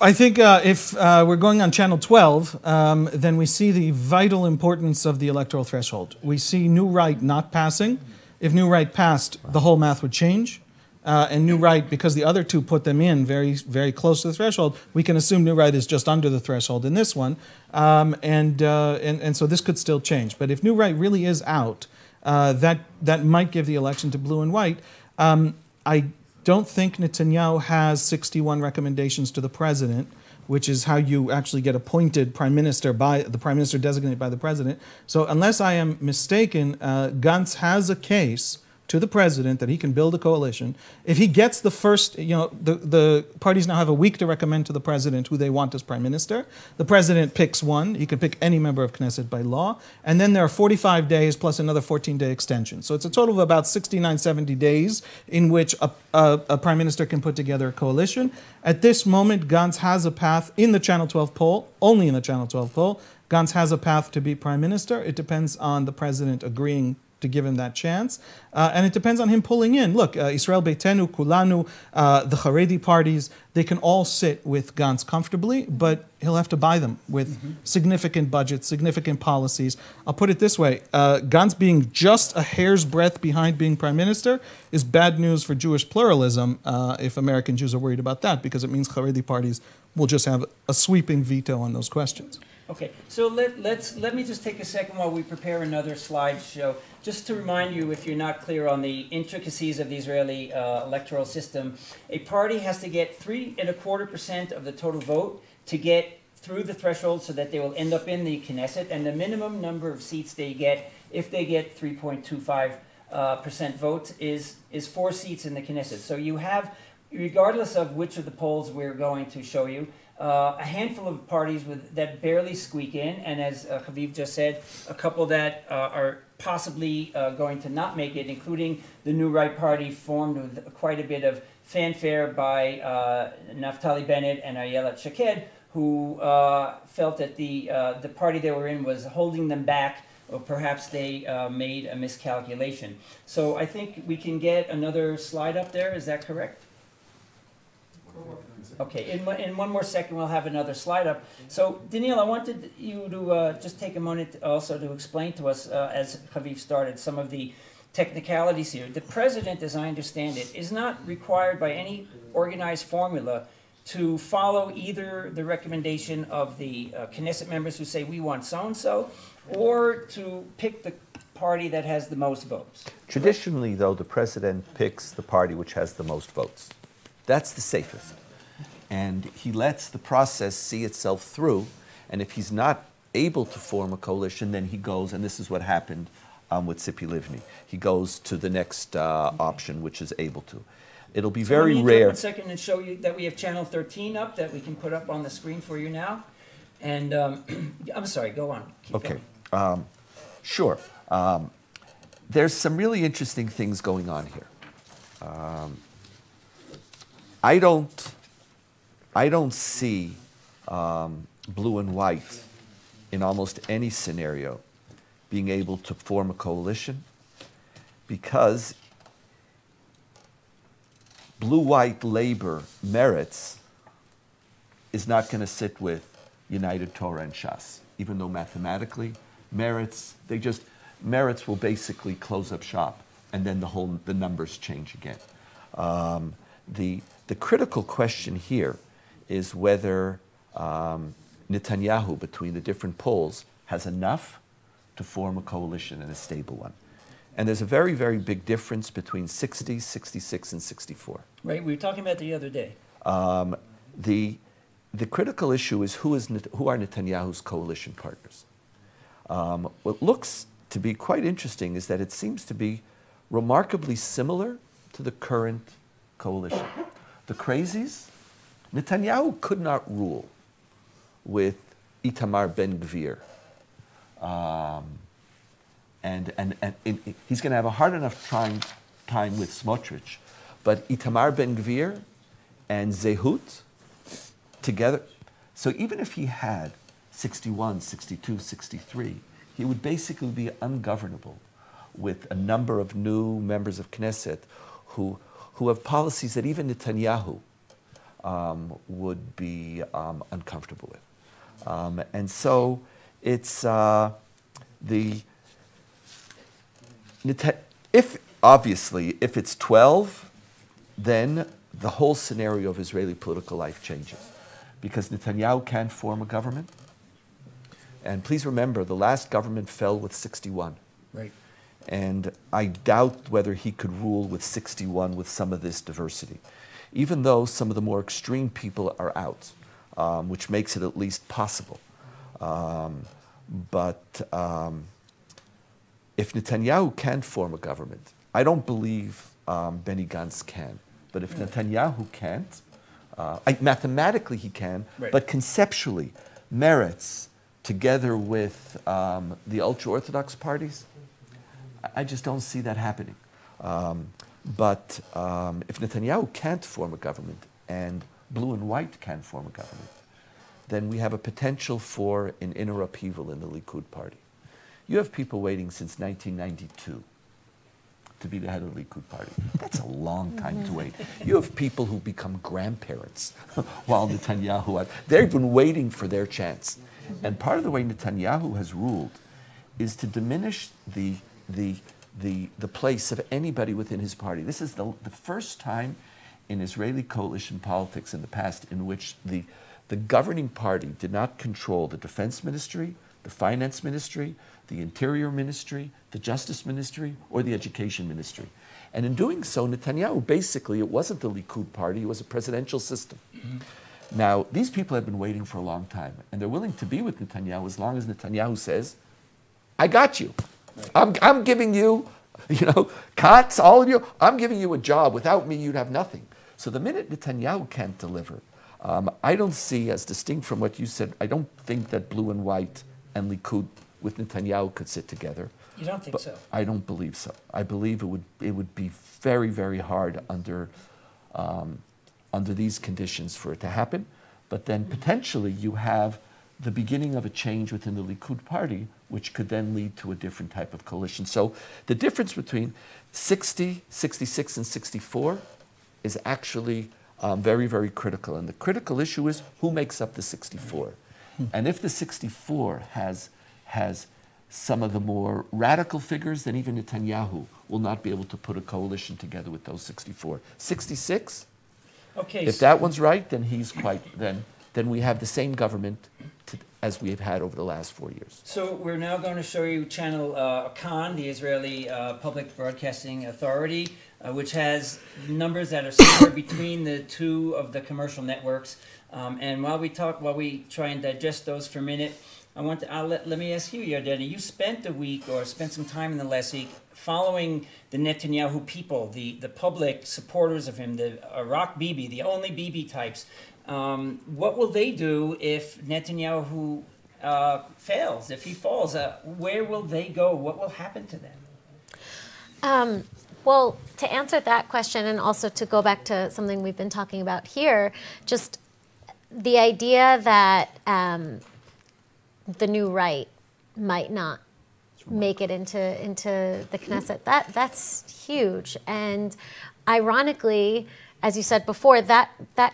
I think if we're going on Channel 12, then we see the vital importance of the electoral threshold. We see New Right not passing. If New Right passed, the whole math would change. And New Right, because the other two put them in very, very close to the threshold, we can assume New Right is just under the threshold in this one. And so this could still change. But if New Right really is out, that might give the election to blue and white. I don't think Netanyahu has 61 recommendations to the president, which is how you actually get appointed prime minister by the prime minister designated by the president. So unless I am mistaken, Gantz has a case to the president that he can build a coalition. If he gets the first, the parties now have a week to recommend to the president who they want as prime minister. The president picks one. He can pick any member of Knesset by law. And then there are 45 days plus another 14-day extension. So it's a total of about 69, 70 days in which a prime minister can put together a coalition. At this moment, Gantz has a path in the Channel 12 poll, only in the Channel 12 poll. Gantz has a path to be prime minister. It depends on the president agreeing to give him that chance. And it depends on him pulling in. Look, Israel Beitenu, Kulanu, the Haredi parties, they can all sit with Gantz comfortably, but he'll have to buy them with significant budgets, significant policies. I'll put it this way. Gantz being just a hair's breadth behind being prime minister is bad news for Jewish pluralism if American Jews are worried about that, because it means Haredi parties will just have a sweeping veto on those questions. Okay, so let me just take a second while we prepare another slideshow, just to remind you, if you're not clear on the intricacies of the Israeli electoral system. A party has to get 3.25% of the total vote to get through the threshold so that they will end up in the Knesset, and the minimum number of seats they get, if they get 3.25% votes, is 4 seats in the Knesset. So you have, regardless of which of the polls we're going to show you, a handful of parties that barely squeak in, and as Haviv just said, a couple that are possibly going to not make it, including the New Right Party, formed with quite a bit of fanfare by Naftali-Bennett and Ayelet Shaked, who felt that the party they were in was holding them back, or perhaps they made a miscalculation. So I think we can get another slide up there. Is that correct? Okay, in one more second, we'll have another slide up. So, Donniel, I wanted you to just take a moment also to explain to us, as Haviv started, some of the technicalities here. The president, as I understand it, is not required by any organized formula to follow either the recommendation of the Knesset members who say we want so-and-so, or to pick the party that has the most votes. Traditionally, though, the president picks the party which has the most votes. That's the safest. And he lets the process see itself through. And if he's not able to form a coalition, then he goes, and this is what happened with Tzipi Livni. He goes to the next option, which is able to. It'll be very rare. Let me 1 second and show you that we have channel 13 up that we can put up on the screen for you now. And I'm sorry, go on. Keep going. Sure. There's some really interesting things going on here. I don't see blue and white in almost any scenario being able to form a coalition, because blue-white labor, Meretz, is not going to sit with United Torah and Shas, even though mathematically, Meretz will basically close up shop, and then the numbers change again. The critical question here is whether Netanyahu, between the different polls, has enough to form a coalition and a stable one. And there's a very, very big difference between 60, 66, and 64. Right, we were talking about the other day. The critical issue is who are Netanyahu's coalition partners. What looks to be quite interesting is that it seems to be remarkably similar to the current coalition. The crazies, Netanyahu could not rule with Itamar Ben-Gvir. And he's going to have a hard enough time with Smotrich. But Itamar Ben-Gvir and Zehut together, so even if he had 61, 62, 63, he would basically be ungovernable with a number of new members of Knesset who have policies that even Netanyahu would be uncomfortable with. And so it's if it's 12, then the whole scenario of Israeli political life changes, because Netanyahu can't form a government. And please remember, the last government fell with 61. Right. And I doubt whether he could rule with 61 with some of this diversity, even though some of the more extreme people are out, which makes it at least possible. But if Netanyahu can't form a government, I don't believe Benny Gantz can. But if Netanyahu can't, mathematically he can, right. But conceptually, Meretz, together with the ultra-Orthodox parties, I just don't see that happening. But if Netanyahu can't form a government and blue and white can't form a government, then we have a potential for an inner upheaval in the Likud party. You have people waiting since 1992 to be the head of the Likud party. That's a long time to wait. You have people who become grandparents while Netanyahu, they've been waiting for their chance. And part of the way Netanyahu has ruled is to diminish the place of anybody within his party. This is the first time in Israeli coalition politics in the past in which the governing party did not control the defense ministry, the finance ministry, the interior ministry, the justice ministry, or the education ministry. And in doing so, Netanyahu, basically, it wasn't the Likud party, it was a presidential system. Mm-hmm. Now, these people have been waiting for a long time, and they're willing to be with Netanyahu as long as Netanyahu says, I got you. Right. I'm giving you, Katz, all of you, I'm giving you a job. Without me, you'd have nothing. So the minute Netanyahu can't deliver, I don't see, as distinct from what you said, I don't think that blue and white and Likud with Netanyahu could sit together. You don't think so? I don't believe so. I believe it would be very, very hard under these conditions for it to happen. But then potentially you have the beginning of a change within the Likud party, which could then lead to a different type of coalition. So the difference between 60, 66, and 64 is actually very, very critical. And the critical issue is who makes up the 64. And if the 64 has some of the more radical figures, then even Netanyahu will not be able to put a coalition together with those 64. 66, okay, if that one's right, then he's then we have the same government as we have had over the last 4 years. So we're now going to show you channel Khan, the Israeli Public Broadcasting Authority, which has numbers that are somewhere between the two of the commercial networks. And while we try and digest those for a minute, let me ask you, Yardena, you spent some time in the last week following the Netanyahu people, the public supporters of him, the Iraq Bibi, the only Bibi types. What will they do if Netanyahu fails, if he falls? Where will they go? What will happen to them? Well, to answer that question, and also to go back to something we've been talking about here, just the idea that the new right might not make it into the Knesset, that's huge. And ironically, as you said before, that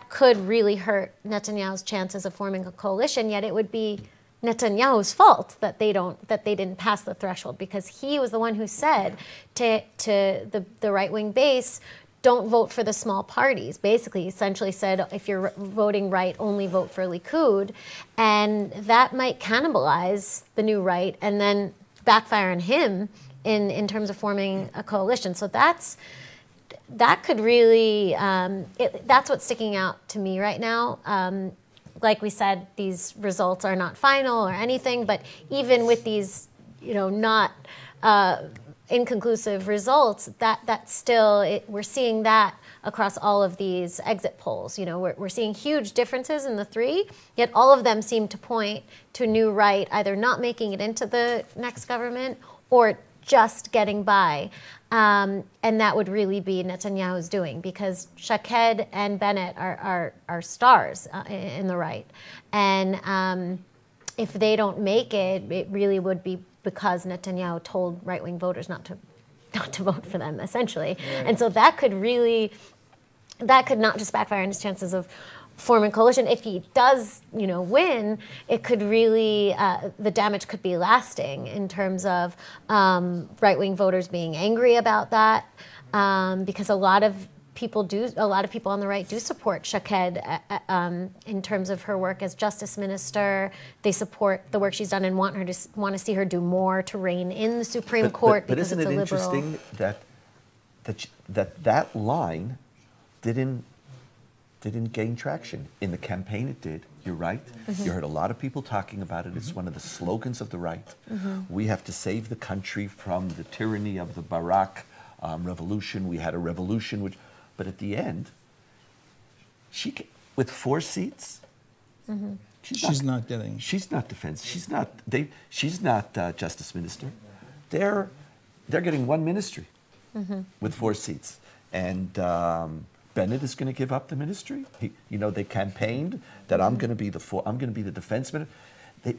could really hurt Netanyahu's chances of forming a coalition. Yet it would be Netanyahu's fault that they didn't pass the threshold, because he was the one who said to the right-wing base, don't vote for the small parties. Basically, essentially said, if you're voting right, only vote for Likud, and that might cannibalize the new right and then backfire on him in terms of forming a coalition. So that could really, that's what's sticking out to me right now. Like we said, these results are not final or anything, but even with these, not inconclusive results, that still, we're seeing that across all of these exit polls. We're seeing huge differences in the three, yet all of them seem to point to New Right either not making it into the next government or just getting by. And that would really be Netanyahu's doing, because Shaked and Bennett are stars in the right. And if they don't make it, it really would be because Netanyahu told right-wing voters not to vote for them, essentially. Right. And so that could not just backfire on his chances of forming coalition. If he does, win, it could really, the damage could be lasting in terms of right-wing voters being angry about that, because a lot of people on the right do support Shaked in terms of her work as justice minister. They support the work she's done and want to see her do more to rein in the Supreme Court, because isn't it's a it liberal. interesting that line didn't gain traction. In the campaign it did, you're right. Mm-hmm. You heard a lot of people talking about it. It's one of the slogans of the right. Mm-hmm. We have to save the country from the tyranny of the Barak revolution. We had a revolution, but at the end, with 4 seats, mm-hmm. She's not getting. She's not defense. She's not. She's not justice minister. They're getting 1 ministry mm-hmm. with 4 seats, and Bennett is going to give up the ministry. They campaigned that I'm going to be the defense minister.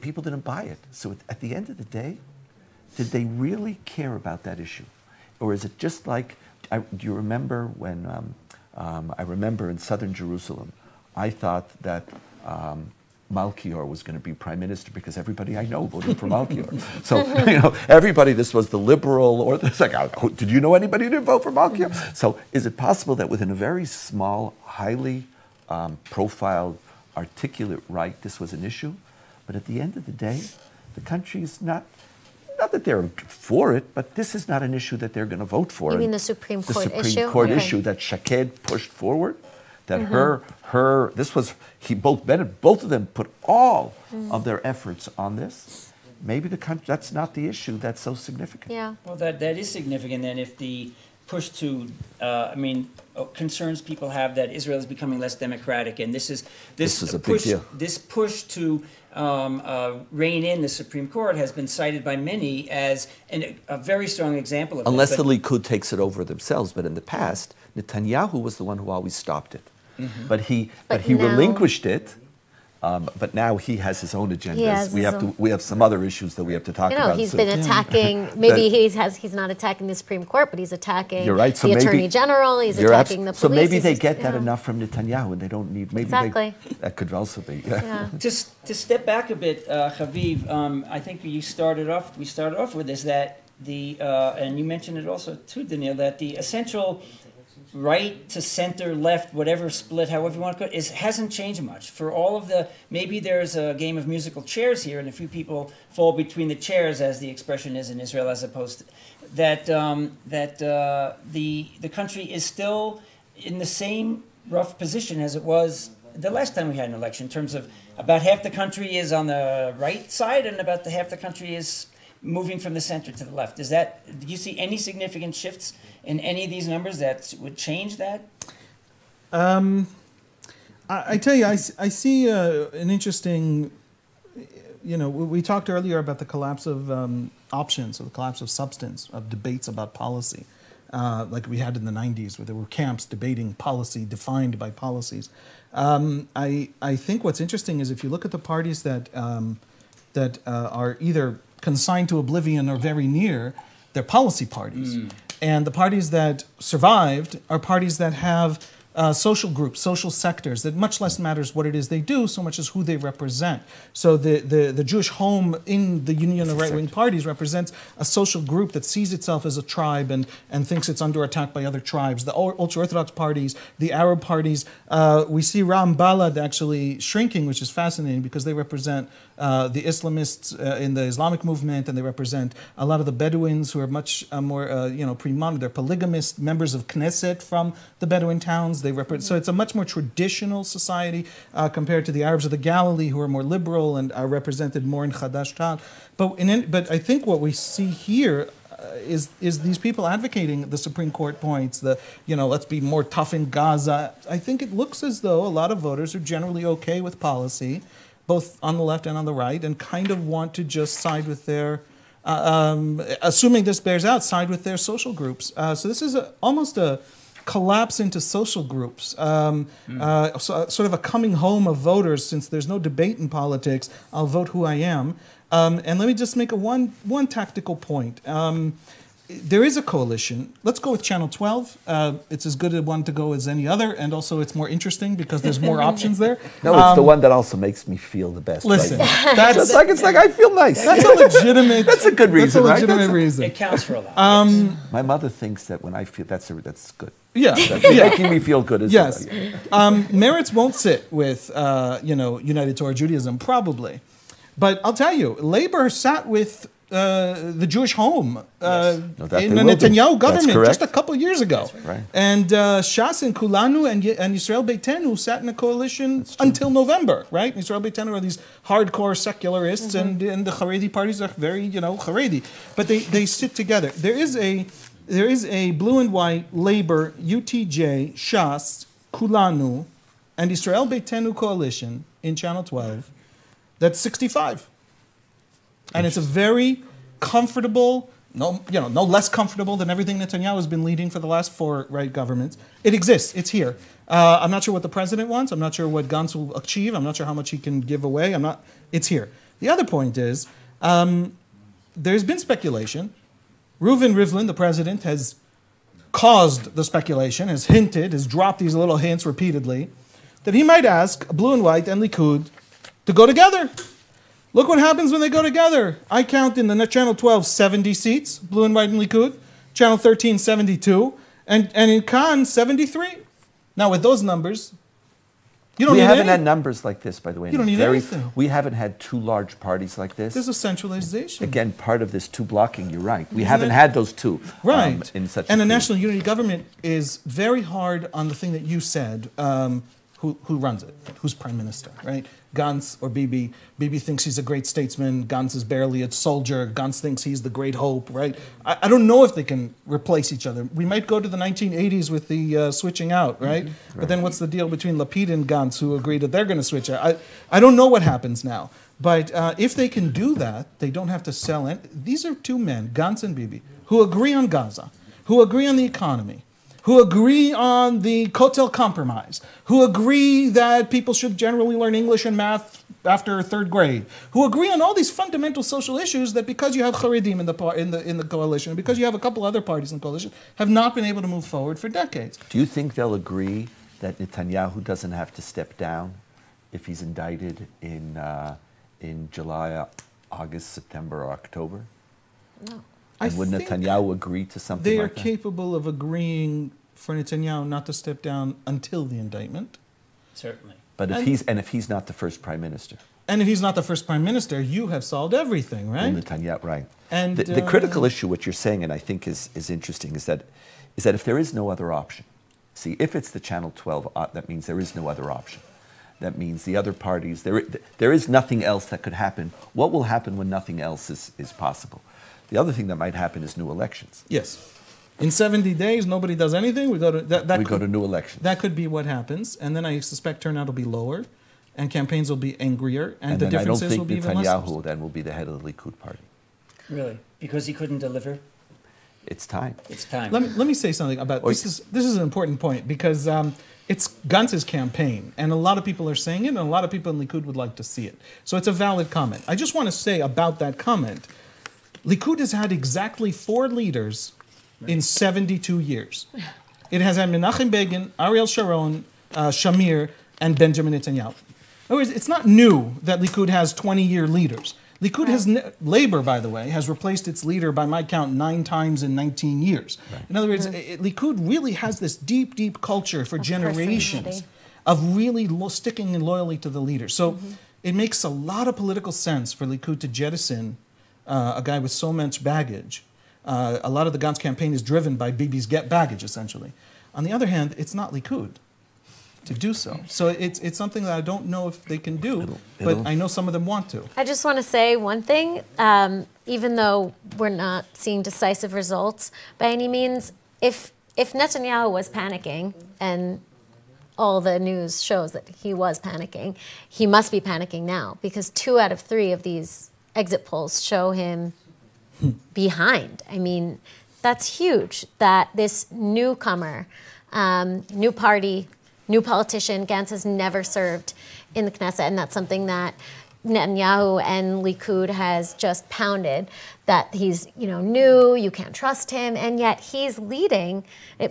People didn't buy it. So at the end of the day, did they really care about that issue, or is it just like? Do you remember when, I remember in southern Jerusalem, I thought that Malkior was going to be prime minister because everybody I know voted for Malkior. So, everybody, this was the liberal, or it's like, oh, did you know anybody who didn't vote for Malkior? So is it possible that within a very small, highly profiled, articulate right, this was an issue? But at the end of the day, the country is not that they're for it, but this is not an issue that they're going to vote for. You mean the Supreme Court issue? The Supreme Court issue that Shaked pushed forward, that mm-hmm. both of them put all of their efforts on this. Maybe the country, that's not the issue that's so significant. Yeah. Well, that is significant then, if the push to, concerns people have that Israel is becoming less democratic, and this is a big deal. This push to rein in the Supreme Court has been cited by many as a very strong example of unless the Likud takes it over themselves. But in the past, Netanyahu was the one who always stopped it. Mm-hmm. But he relinquished it. But now he has his own agendas. We have some other issues that we have to talk about. He's been attacking. Maybe he's not attacking the Supreme Court, but he's attacking the Attorney General. He's attacking the police. So maybe they get that enough from Netanyahu, and they don't need. Maybe that could also be. Yeah. Just to step back a bit, Haviv, I think we started off with this, that and you mentioned it also too, Donniel, that the essential right to center, left, whatever split, however you want to put it, hasn't changed much. For all of maybe there's a game of musical chairs here, and a few people fall between the chairs, as the expression is in Israel, as opposed to that the country is still in the same rough position as it was the last time we had an election, in terms of about half the country is on the right side, and about half the country is moving from the center to the left. Do you see any significant shifts in any of these numbers that would change that? I tell you, I see an interesting, we talked earlier about the collapse of options, or the collapse of substance, of debates about policy, like we had in the 90s, where there were camps debating policy defined by policies. I think what's interesting is if you look at the parties that are either consigned to oblivion or very near, they're policy parties. And the parties that survived are parties that have social groups, social sectors, that much less matters what it is they do, so much as who they represent. So the Jewish home in the union of right-wing parties represents a social group that sees itself as a tribe and thinks it's under attack by other tribes. The ultra-Orthodox parties, the Arab parties, we see Ram Balad actually shrinking, which is fascinating because they represent the Islamists in the Islamic movement, and they represent a lot of the Bedouins who are much more, pre-modern. They're polygamist members of Knesset from the Bedouin towns. So it's a much more traditional society compared to the Arabs of the Galilee, who are more liberal and are represented more in Chadash Tal. But I think what we see here is these people advocating the Supreme Court points, let's be more tough in Gaza. I think it looks as though a lot of voters are generally okay with policy, both on the left and on the right, and kind of want to just side with their, assuming this bears out, side with their social groups. So this is almost a collapse into social groups, sort of a coming home of voters. Since there's no debate in politics, I'll vote who I am. And let me just make one tactical point. There is a coalition. Let's go with Channel 12. It's as good a one to go as any other, and also it's more interesting because there's more options there. No, it's the one that also makes me feel the best. Listen, right? that's it's like I feel nice. That's a legitimate. That's a good reason, that's a legitimate right? reason. It counts for a lot. My mother thinks that when I feel that's good. Yeah, making me feel good. Yes, Meretz won't sit with United Torah Judaism probably, but I'll tell you, Labor sat with the Jewish home in the Netanyahu government just a couple of years ago. Right. And Shas and Kulanu and Yisrael Beitenu sat in a coalition until November, right? Yisrael Beitenu are these hardcore secularists, and the Haredi parties are very, Haredi. But they sit together. There is a blue and white Labor, UTJ, Shas, Kulanu, and Yisrael Beitenu coalition in Channel 12 that's 65. And it's a very comfortable, no less comfortable than everything Netanyahu has been leading for the last 4 right governments. It exists. It's here. I'm not sure what the president wants. I'm not sure what Gantz will achieve. I'm not sure how much he can give away. It's here. The other point is, there's been speculation. Reuven Rivlin, the president, has caused the speculation, has dropped these little hints repeatedly, that he might ask Blue and White and Likud to go together. Look what happens when they go together. I count in the Channel 12 70 seats, Blue and White and Likud. Channel 13 72, and in Khan 73. Now with those numbers, you don't need haven't had numbers like this, by the way. You don't need anything. We haven't had 2 large parties like this. There's a centralization. Again, part of this 2 blocking, you're right. We haven't had those 2. Right. In such and a a national unity government is very hard on the thing that you said, who runs it, who's prime minister, right? Gantz or Bibi. Bibi thinks he's a great statesman. Gantz is barely a soldier. Gantz thinks he's the great hope, right? I don't know if they can replace each other. We might go to the 1980s with the switching out, right? But then what's the deal between Lapid and Gantz, who agree that they're going to switch out? I don't know what happens now. But if they can do that, they don't have to sell it. These are 2 men, Gantz and Bibi, who agree on Gaza, who agree on the economy, who agree on the Kotel Compromise, who agree that people should generally learn English and math after 3rd grade, who agree on all these fundamental social issues that, because you have Haredim in the coalition, and because you have a couple other parties in the coalition, have not been able to move forward for decades. Do you think they'll agree that Netanyahu doesn't have to step down if he's indicted in July, August, September, or October? No. And would Netanyahu agree to something they like are that? capable of agreeing for Netanyahu not to step down until the indictment. Certainly. But if he's not the first prime minister. And if he's not the first prime minister, you have solved everything, right? Well, Netanyahu, right. And the critical issue, what you're saying, and I think is interesting, is that if there is no other option, see, if it's the Channel 12, that means there is no other option. That means the other parties, there is nothing else that could happen. What will happen when nothing else is possible? The other thing that might happen is new elections. Yes. In 70 days, nobody does anything. We go to new elections. That could be what happens, and then I suspect turnout will be lower, and campaigns will be angrier, and the differences will be even less. I don't think Netanyahu then will be the head of the Likud party. Really? Because he couldn't deliver? It's time. It's time. Let me say something about this. This is an important point because it's Gantz's campaign, and a lot of people are saying it, and a lot of people in Likud would like to see it. So it's a valid comment. I just want to say about that comment, Likud has had exactly 4 leaders in 72 years. It has had Menachem Begin, Ariel Sharon, Shamir, and Benjamin Netanyahu. In other words, it's not new that Likud has 20-year leaders. Likud has, Labor, by the way, has replaced its leader, by my count, 9 times in 19 years. Right. In other words, Likud really has this deep, deep culture for generations of really sticking in loyally to the leader. So it makes a lot of political sense for Likud to jettison a guy with so much baggage. A lot of the Gantz campaign is driven by Bibi's get baggage, essentially. On the other hand, it's not Likud to do so. So it's something that I don't know if they can do, but I know some of them want to. I just want to say one thing, even though we're not seeing decisive results by any means, if Netanyahu was panicking, and all the news shows that he was panicking, he must be panicking now, because 2 out of 3 of these exit polls show him behind. I mean, that's huge that this newcomer, new party, new politician, Gantz has never served in the Knesset, and that's something that Netanyahu and Likud has just pounded, that he's new, you can't trust him, and yet he's leading,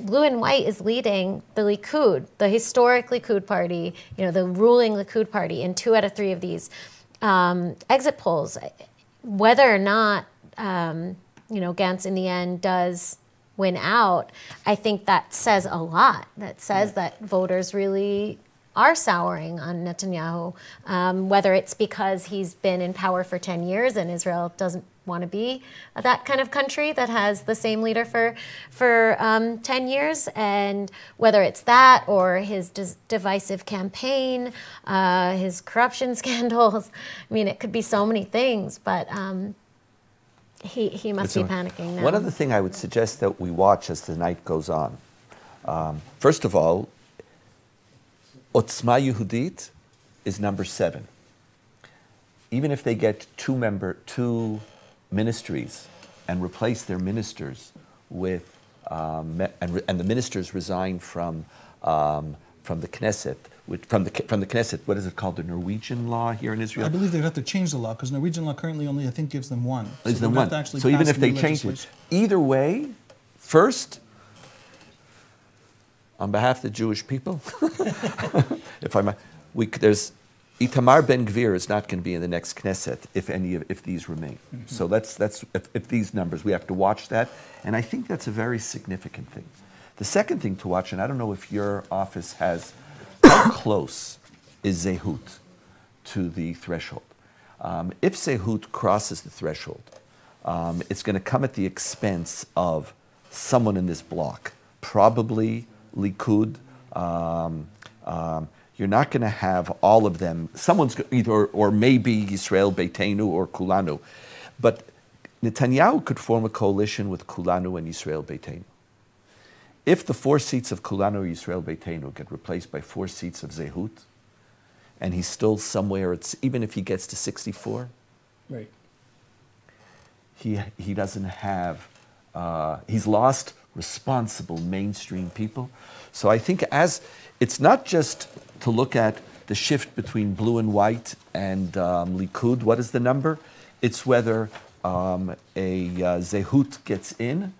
blue and white is leading the Likud, the historic Likud party, the ruling Likud party in 2 out of 3 of these exit polls. Whether or not Gantz in the end does win out, I think that says a lot. That says that voters really are souring on Netanyahu, whether it's because he's been in power for 10 years and Israel doesn't want to be that kind of country that has the same leader for 10 years, and whether it's that or his divisive campaign, his corruption scandals. I mean, it could be so many things, but he must be panicking now. One other thing I would suggest that we watch as the night goes on. First of all, Otzma Yehudit is number 7. Even if they get 2 ministries and replace their ministers with, and the ministers resign from the Knesset. From the Knesset, what is it called, the Norwegian law here in Israel? I believe they'd have to change the law, because Norwegian law currently only, I think, gives them 1. Gives them 1. So even if they change it, either way, first, on behalf of the Jewish people, there's Itamar Ben Gvir is not going to be in the next Knesset if these remain. So if these numbers, we have to watch that, and I think that's a very significant thing. The second thing to watch, and I don't know if your office has, how close is Zehut to the threshold? If Zehut crosses the threshold, it's going to come at the expense of someone in this block, probably Likud. You're not going to have all of them. Someone's either, or maybe Yisrael Beitenu or Kulanu. But Netanyahu could form a coalition with Kulanu and Yisrael Beitenu. If the 4 seats of Kulanu or Yisrael Beitenu get replaced by 4 seats of Zehut, and he's still somewhere, even if he gets to 64, right? He doesn't have, he's lost responsible mainstream people. So I think it's not just to look at the shift between blue and white and Likud, what is the number? It's whether a Zehut gets in,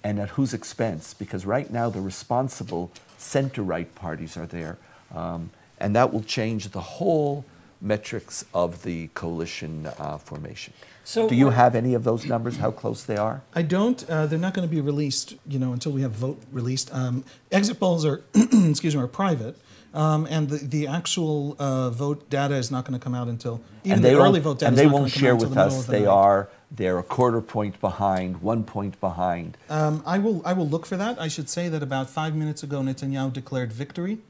and at whose expense? Because right now the responsible center-right parties are there, and that will change the whole metrics of the coalition formation. So do you have any of those numbers, how close they are? I don't. They're not going to be released, until we have vote released. Exit polls are, are private, and the actual vote data is not going to come out until the early vote data. And they won't share with us. They're a quarter point behind, 1 point behind. I will look for that. I should say that about 5 minutes ago, Netanyahu declared victory,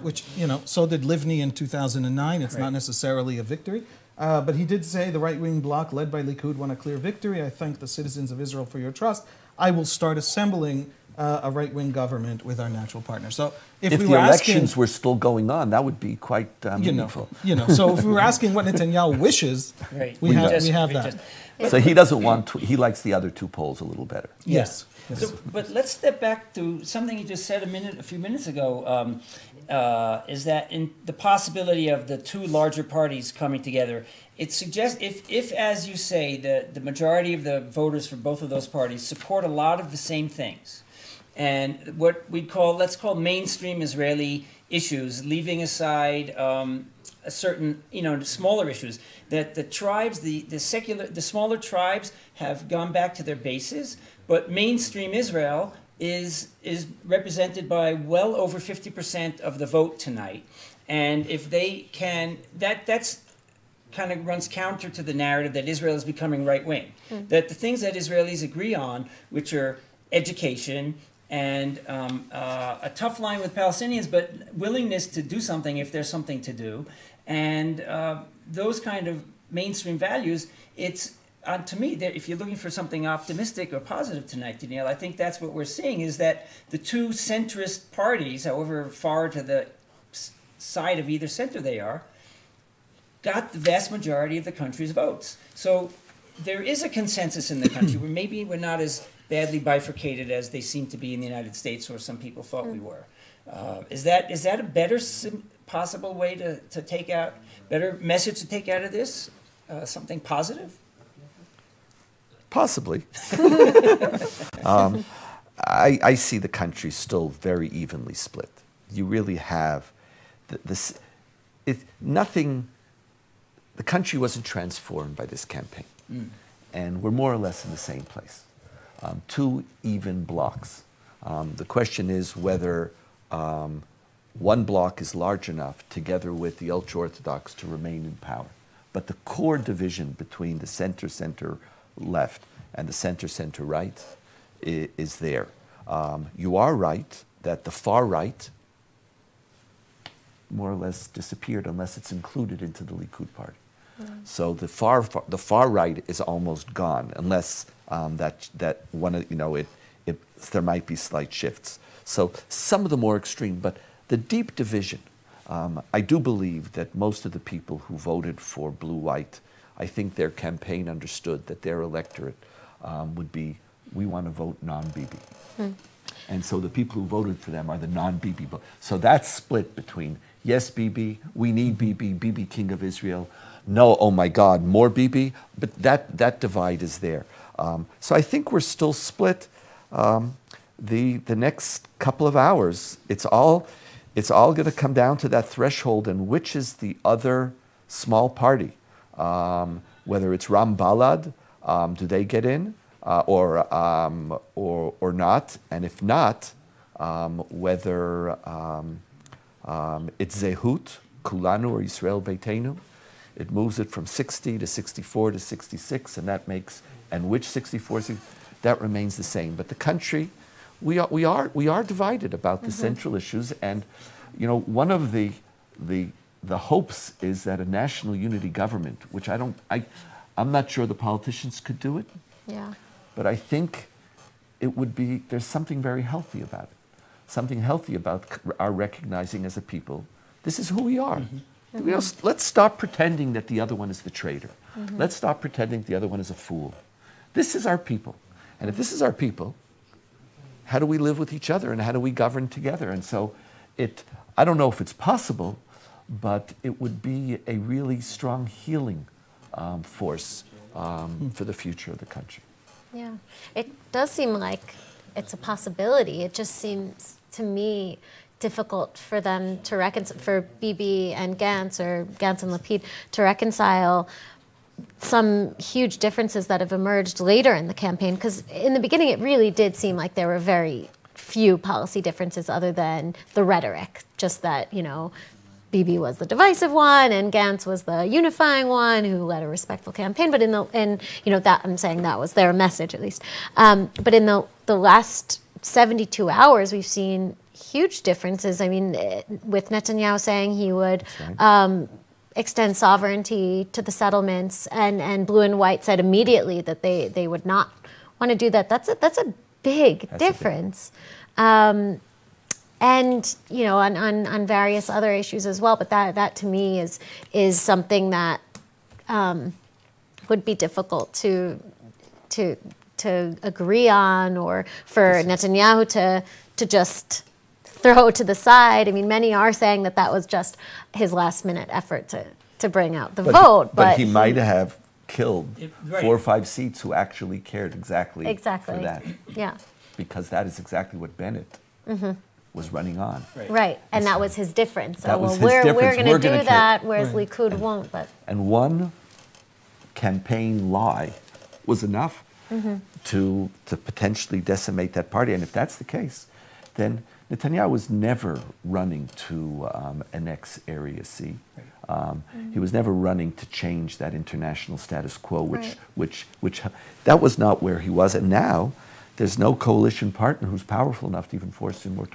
which so did Livni in 2009. It's not necessarily a victory. But he did say the right-wing bloc led by Likud won a clear victory. I thank the citizens of Israel for your trust. I will start assembling a right-wing government with our natural partners. So if the elections were still going on, that would be quite meaningful. So if we were asking what Netanyahu wishes, we have that. So he doesn't want he likes the other 2 polls a little better. Yes. So, but let's step back to something you just said a few minutes ago. Is that in the possibility of the 2 larger parties coming together? It suggests if as you say, the majority of the voters for both of those parties support a lot of the same things, and what let's call mainstream Israeli issues, leaving aside a certain, smaller issues, that the tribes, the smaller tribes have gone back to their bases, but mainstream Israel is represented by well over 50% of the vote tonight. And if they can, that's kind of runs counter to the narrative that Israel is becoming right-wing. That the things that Israelis agree on, which are education and a tough line with Palestinians, but willingness to do something if there's something to do, and those kind of mainstream values, it's to me, that if you're looking for something optimistic or positive tonight, Donniel, I think that's what we're seeing, is that the two centrist parties, however far to the side of either center they are, got the vast majority of the country's votes. So there is a consensus in the country where maybe we're not as badly bifurcated as they seem to be in the United States, or some people thought we were. Is that a better possible way to take out, better message to take out of this? Something positive? Possibly. I see the country still very evenly split. You really have nothing. The country wasn't transformed by this campaign, and we're more or less in the same place. Two even blocks. The question is whether one block is large enough, together with the ultra-Orthodox, to remain in power. But the core division between the center left and the center right is there. You are right that the far right more or less disappeared unless it's included into the Likud party. So the far right is almost gone, unless that one of, there might be slight shifts. So some of the more extreme, but the deep division. I do believe that most of the people who voted for blue-white, I think their campaign understood that their electorate would be, we want to vote non-Bibi. And so the people who voted for them are the non-Bibi. So that's split between, yes, Bibi, we need Bibi, Bibi, King of Israel. No, oh my God, more Bibi. But that divide is there. So I think we're still split. The next couple of hours, it's all going to come down to that threshold, and which is the other small party. Whether it's Ram Balad, do they get in, or not? And if not, whether it's Zehut, Kulanu, or Yisrael Beitenu. It moves it from 60 to 64 to 66, and that makes, and which 64, that remains the same. But the country, we are divided about the central issues, and one of the hopes is that a national unity government, which I'm not sure the politicians could do it. Yeah. But I think it would be, there's something very healthy about it. Something healthy about our recognizing as a people, this is who we are. Let's stop pretending that the other one is the traitor. Let's stop pretending the other one is a fool. This is our people. And if this is our people, how do we live with each other, and how do we govern together? And so I don't know if it's possible, but it would be a really strong healing force for the future of the country. Yeah, it does seem like it's a possibility. It just seems to me difficult for them to reconcile, for Bibi and Gantz, or Gantz and Lapid, to reconcile some huge differences that have emerged later in the campaign. Because in the beginning, it really did seem like there were very few policy differences other than the rhetoric, just that, Bibi was the divisive one and Gantz was the unifying one who led a respectful campaign. But that, I'm saying that was their message, at least. But in the last 72 hours, we've seen huge differences. I mean, with Netanyahu saying he would extend sovereignty to the settlements, and Blue and White said immediately that they would not want to do that. That's a big difference. And on various other issues as well. But that to me is something that would be difficult to agree on, or for Netanyahu to just throw to the side. I mean, many are saying that was just his last-minute effort to bring out the vote. But he might have killed 4 or 5 seats who actually cared exactly for that. Yeah. because that is exactly what Bennett was running on. Right, and that was his difference. So, That was his we're difference. going We're to gonna do that, whereas Right. Likud won't. But And one campaign lie was enough to potentially decimate that party. And if that's the case, then Netanyahu was never running to annex Area C. He was never running to change that international status quo, which that was not where he was. And now there's no coalition partner who's powerful enough to even force him, or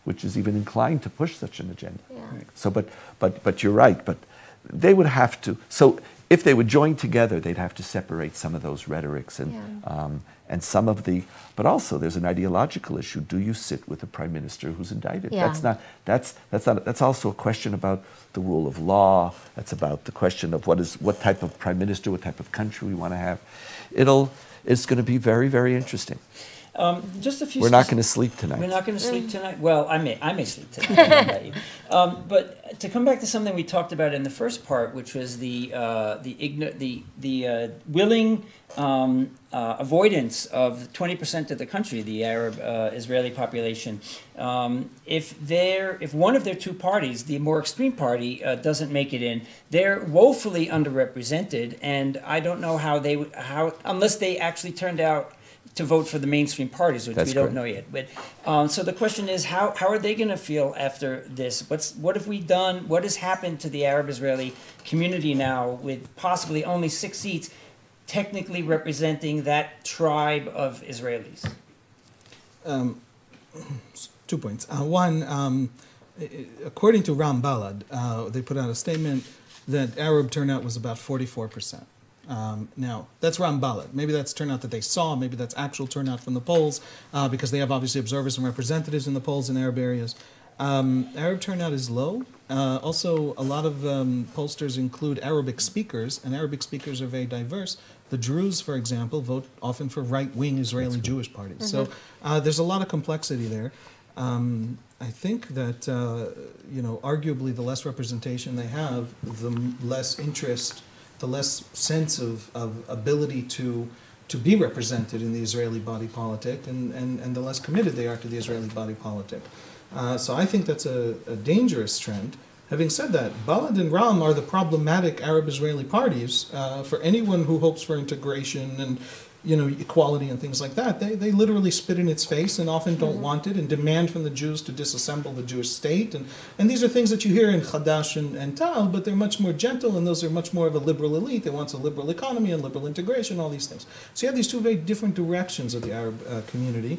which is even inclined to push such an agenda. Yeah. So, but you're right. But they would have to. So if they would join together, they'd have to separate some of those rhetorics and some of the. But also, there's an ideological issue. Do you sit with a prime minister who's indicted? Yeah. That's also a question about the rule of law. That's about the question of what type of prime minister, what type of country we want to have. It's going to be very, very interesting. Just a few. We're not going to sleep tonight. We're not going to sleep tonight. Well, I may sleep tonight. I don't know about you. But to come back to something we talked about in the first part, which was the willing avoidance of 20% of the country, the Arab Israeli population. If one of their two parties, the more extreme party, doesn't make it in, they're woefully underrepresented, and I don't know how unless they actually turned out to vote for the mainstream parties, which we don't know yet. But so the question is, how are they going to feel after this? What have we done? What has happened to the Arab-Israeli community now, with possibly only 6 seats, technically representing that tribe of Israelis? 2 points. One, according to Ram Balad, they put out a statement that Arab turnout was about 44%. Now, that's Ram Balad. Maybe that's turnout that they saw, maybe that's actual turnout from the polls, because they have obviously observers and representatives in the polls in Arab areas. Arab turnout is low. Also, a lot of pollsters include Arabic speakers, and Arabic speakers are very diverse. The Druze, for example, vote often for right-wing Israeli Jewish parties. So there's a lot of complexity there. I think that, arguably the less representation they have, the less interest, the less sense of ability to be represented in the Israeli body politic, and the less committed they are to the Israeli body politic. So I think that's a dangerous trend. Having said that, Balad and Ram are the problematic Arab-Israeli parties for anyone who hopes for integration and equality and things like that. They literally spit in its face and often don't want it, and demand from the Jews to disassemble the Jewish state. And these are things that you hear in Chadash and Tal, but they're much more gentle, and those are much more of a liberal elite. They want a liberal economy and liberal integration, all these things. So you have these two very different directions of the Arab community.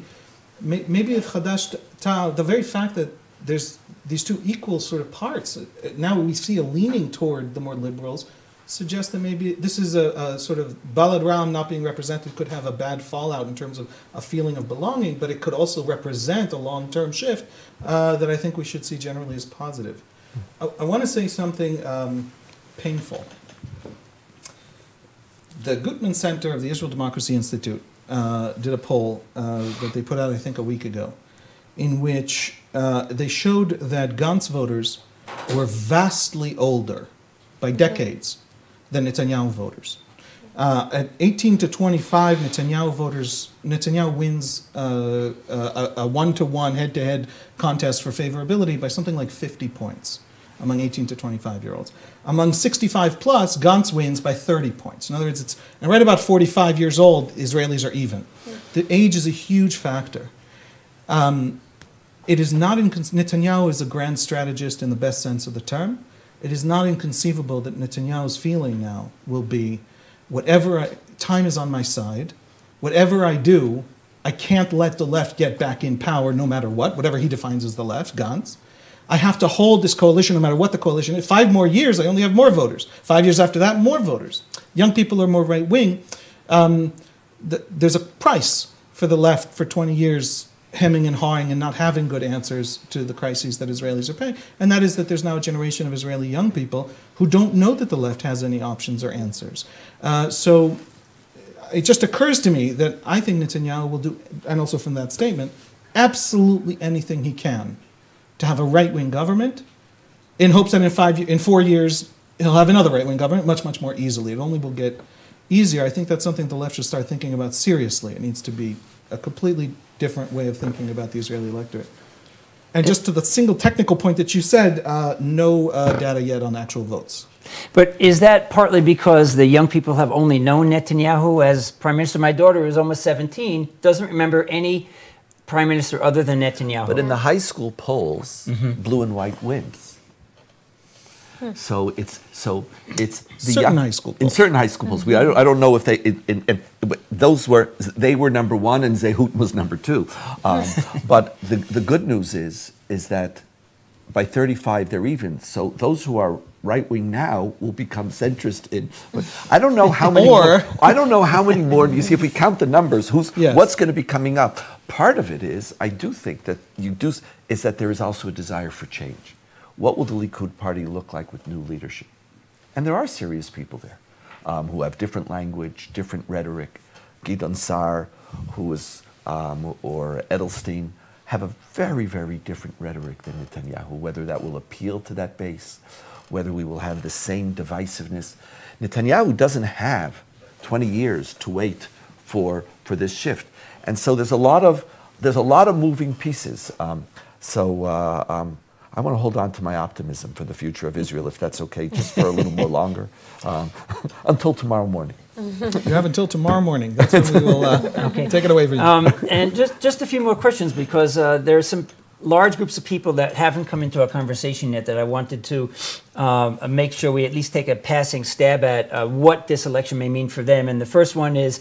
Maybe if Chadash, Tal, the very fact that there's these two equal sort of parts, now we see a leaning toward the more liberals, suggests that maybe this is a sort of Balad Ram not being represented could have a bad fallout in terms of a feeling of belonging, but it could also represent a long-term shift that I think we should see generally as positive. I want to say something painful. The Gutman Center of the Israel Democracy Institute did a poll that they put out, I think, a week ago, in which they showed that Gantz voters were vastly older by decades than Netanyahu voters. At 18 to 25, Netanyahu wins a one-to-one, head-to-head contest for favorability by something like 50 points among 18 to 25-year-olds. Among 65 plus, Gantz wins by 30 points. In other words, and right about 45 years old, Israelis are even. The age is a huge factor. It is not Netanyahu is a grand strategist in the best sense of the term. It is not inconceivable that Netanyahu's feeling now will be, time is on my side, whatever I do, I can't let the left get back in power no matter what, whatever he defines as the left, Gantz. I have to hold this coalition no matter what the coalition is. 5 more years, I only have more voters. 5 years after that, more voters. Young people are more right-wing. There's a price for the left for 20 years hemming and hawing and not having good answers to the crises that Israelis are paying. And that is that there's now a generation of Israeli young people who don't know that the left has any options or answers. So it just occurs to me that I think Netanyahu will do, and also from that statement, absolutely anything he can to have a right-wing government, in hopes that in 4 years he'll have another right-wing government much, much more easily. It only will get easier. I think that's something the left should start thinking about seriously. It needs to be a completely different way of thinking about the Israeli electorate. And just to the single technical point that you said, no data yet on actual votes. But is that partly because the young people have only known Netanyahu as prime minister? My daughter, who's almost 17, doesn't remember any prime minister other than Netanyahu. But in the high school polls, blue and white wins. So it's the Certain high school polls. In certain high school polls, I don't know if they were number one and Zehut was number two. But the good news is that by 35 they're even. So those who are right wing now will become centrist in. But I don't know how many. More. I don't know how many more. You see, if we count the numbers, what's going to be coming up? Part of it is I do think that is that there is also a desire for change. What will the Likud party look like with new leadership? And there are serious people there who have different language, different rhetoric. Gideon Sa'ar, or Edelstein, have a very, very different rhetoric than Netanyahu, whether that will appeal to that base, whether we will have the same divisiveness. Netanyahu doesn't have 20 years to wait for this shift. And so there's a lot of moving pieces. I want to hold on to my optimism for the future of Israel, if that's okay, just for a little more longer, until tomorrow morning. You have until tomorrow morning. That's when we will take it away from you. And just a few more questions, because there are some large groups of people that haven't come into our conversation yet that I wanted to make sure we at least take a passing stab at what this election may mean for them. And the first one is,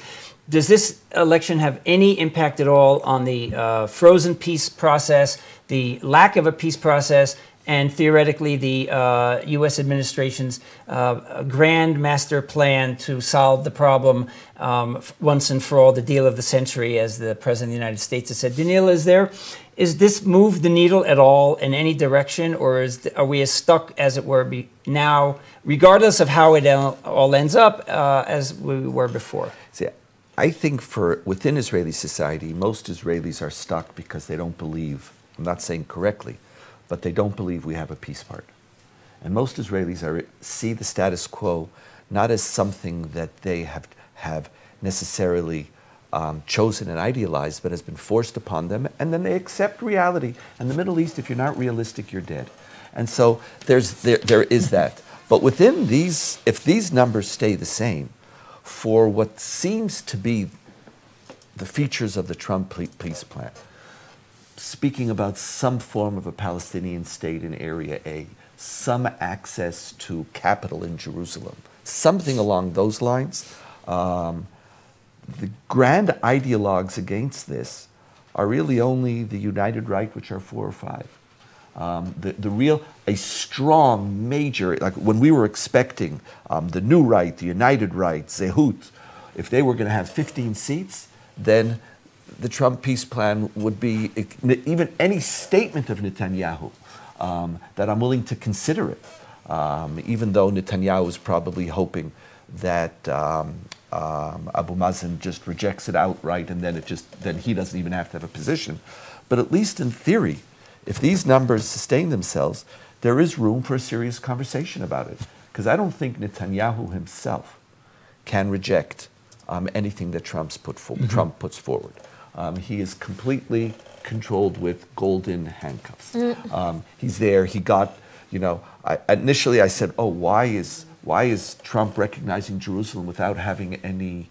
does this election have any impact at all on the frozen peace process, the lack of a peace process, and theoretically the U.S. administration's grand master plan to solve the problem once and for all, the deal of the century, as the President of the United States has said? Donniel, is this move the needle at all in any direction, or are we as stuck, as it were, now, regardless of how it all ends up, as we were before? See, I think within Israeli society, most Israelis are stuck because they don't believe, I'm not saying correctly, but they don't believe we have a peace partner. And most Israelis see the status quo not as something that they have necessarily chosen and idealized, but has been forced upon them, and then they accept reality. In the Middle East, if you're not realistic, you're dead. And so there is that. But within these, if these numbers stay the same, for what seems to be the features of the Trump peace plan, speaking about some form of a Palestinian state in Area A, some access to capital in Jerusalem, something along those lines, the grand ideologues against this are really only the United Right, which are 4 or 5. A strong major, like when we were expecting the New Right, the United Right, Zehut, if they were going to have 15 seats, then the Trump peace plan would be, even any statement of Netanyahu, that I'm willing to consider it, even though Netanyahu is probably hoping that Abu Mazen just rejects it outright, and then he doesn't even have to have a position. But at least in theory, if these numbers sustain themselves, there is room for a serious conversation about it. Because I don't think Netanyahu himself can reject anything that Trump puts forward. He is completely controlled with golden handcuffs. He's there. He got, initially I said, oh, why is Trump recognizing Jerusalem without having anything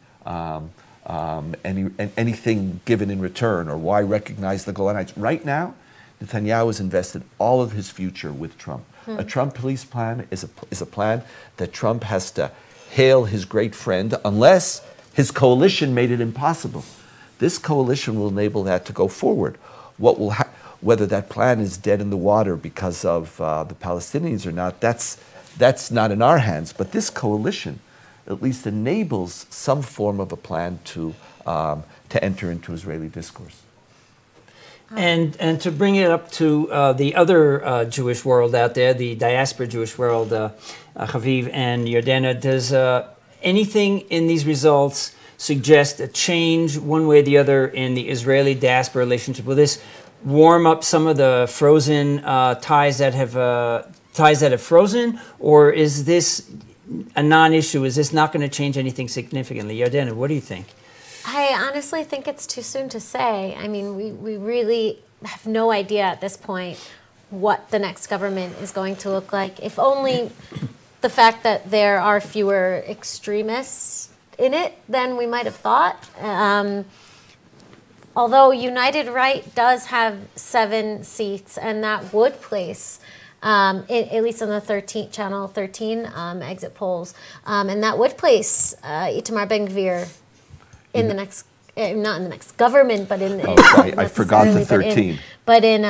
given in return, or why recognize the Golan Heights? Right now, Netanyahu has invested all of his future with Trump. A Trump peace plan is a plan that Trump has to hail his great friend, unless his coalition made it impossible. This coalition will enable that to go forward. Whether that plan is dead in the water because of the Palestinians or not, that's not in our hands. But this coalition at least enables some form of a plan to enter into Israeli discourse. And to bring it up to the other Jewish world out there, the diaspora Jewish world, Haviv and Yardena, does anything in these results suggest a change one way or the other in the Israeli diaspora relationship? Will this warm up some of the frozen ties that have frozen, or is this a non-issue? Is this not going to change anything significantly? Yardena, what do you think? I honestly think it's too soon to say. I mean, we really have no idea at this point what the next government is going to look like. If only the fact that there are fewer extremists in it than we might have thought. Although United Right does have 7 seats, and that would place, at least on the Channel 13 exit polls, and that would place Itamar Ben-Gvir in the next, not in the next government, but in I forgot the 13. But in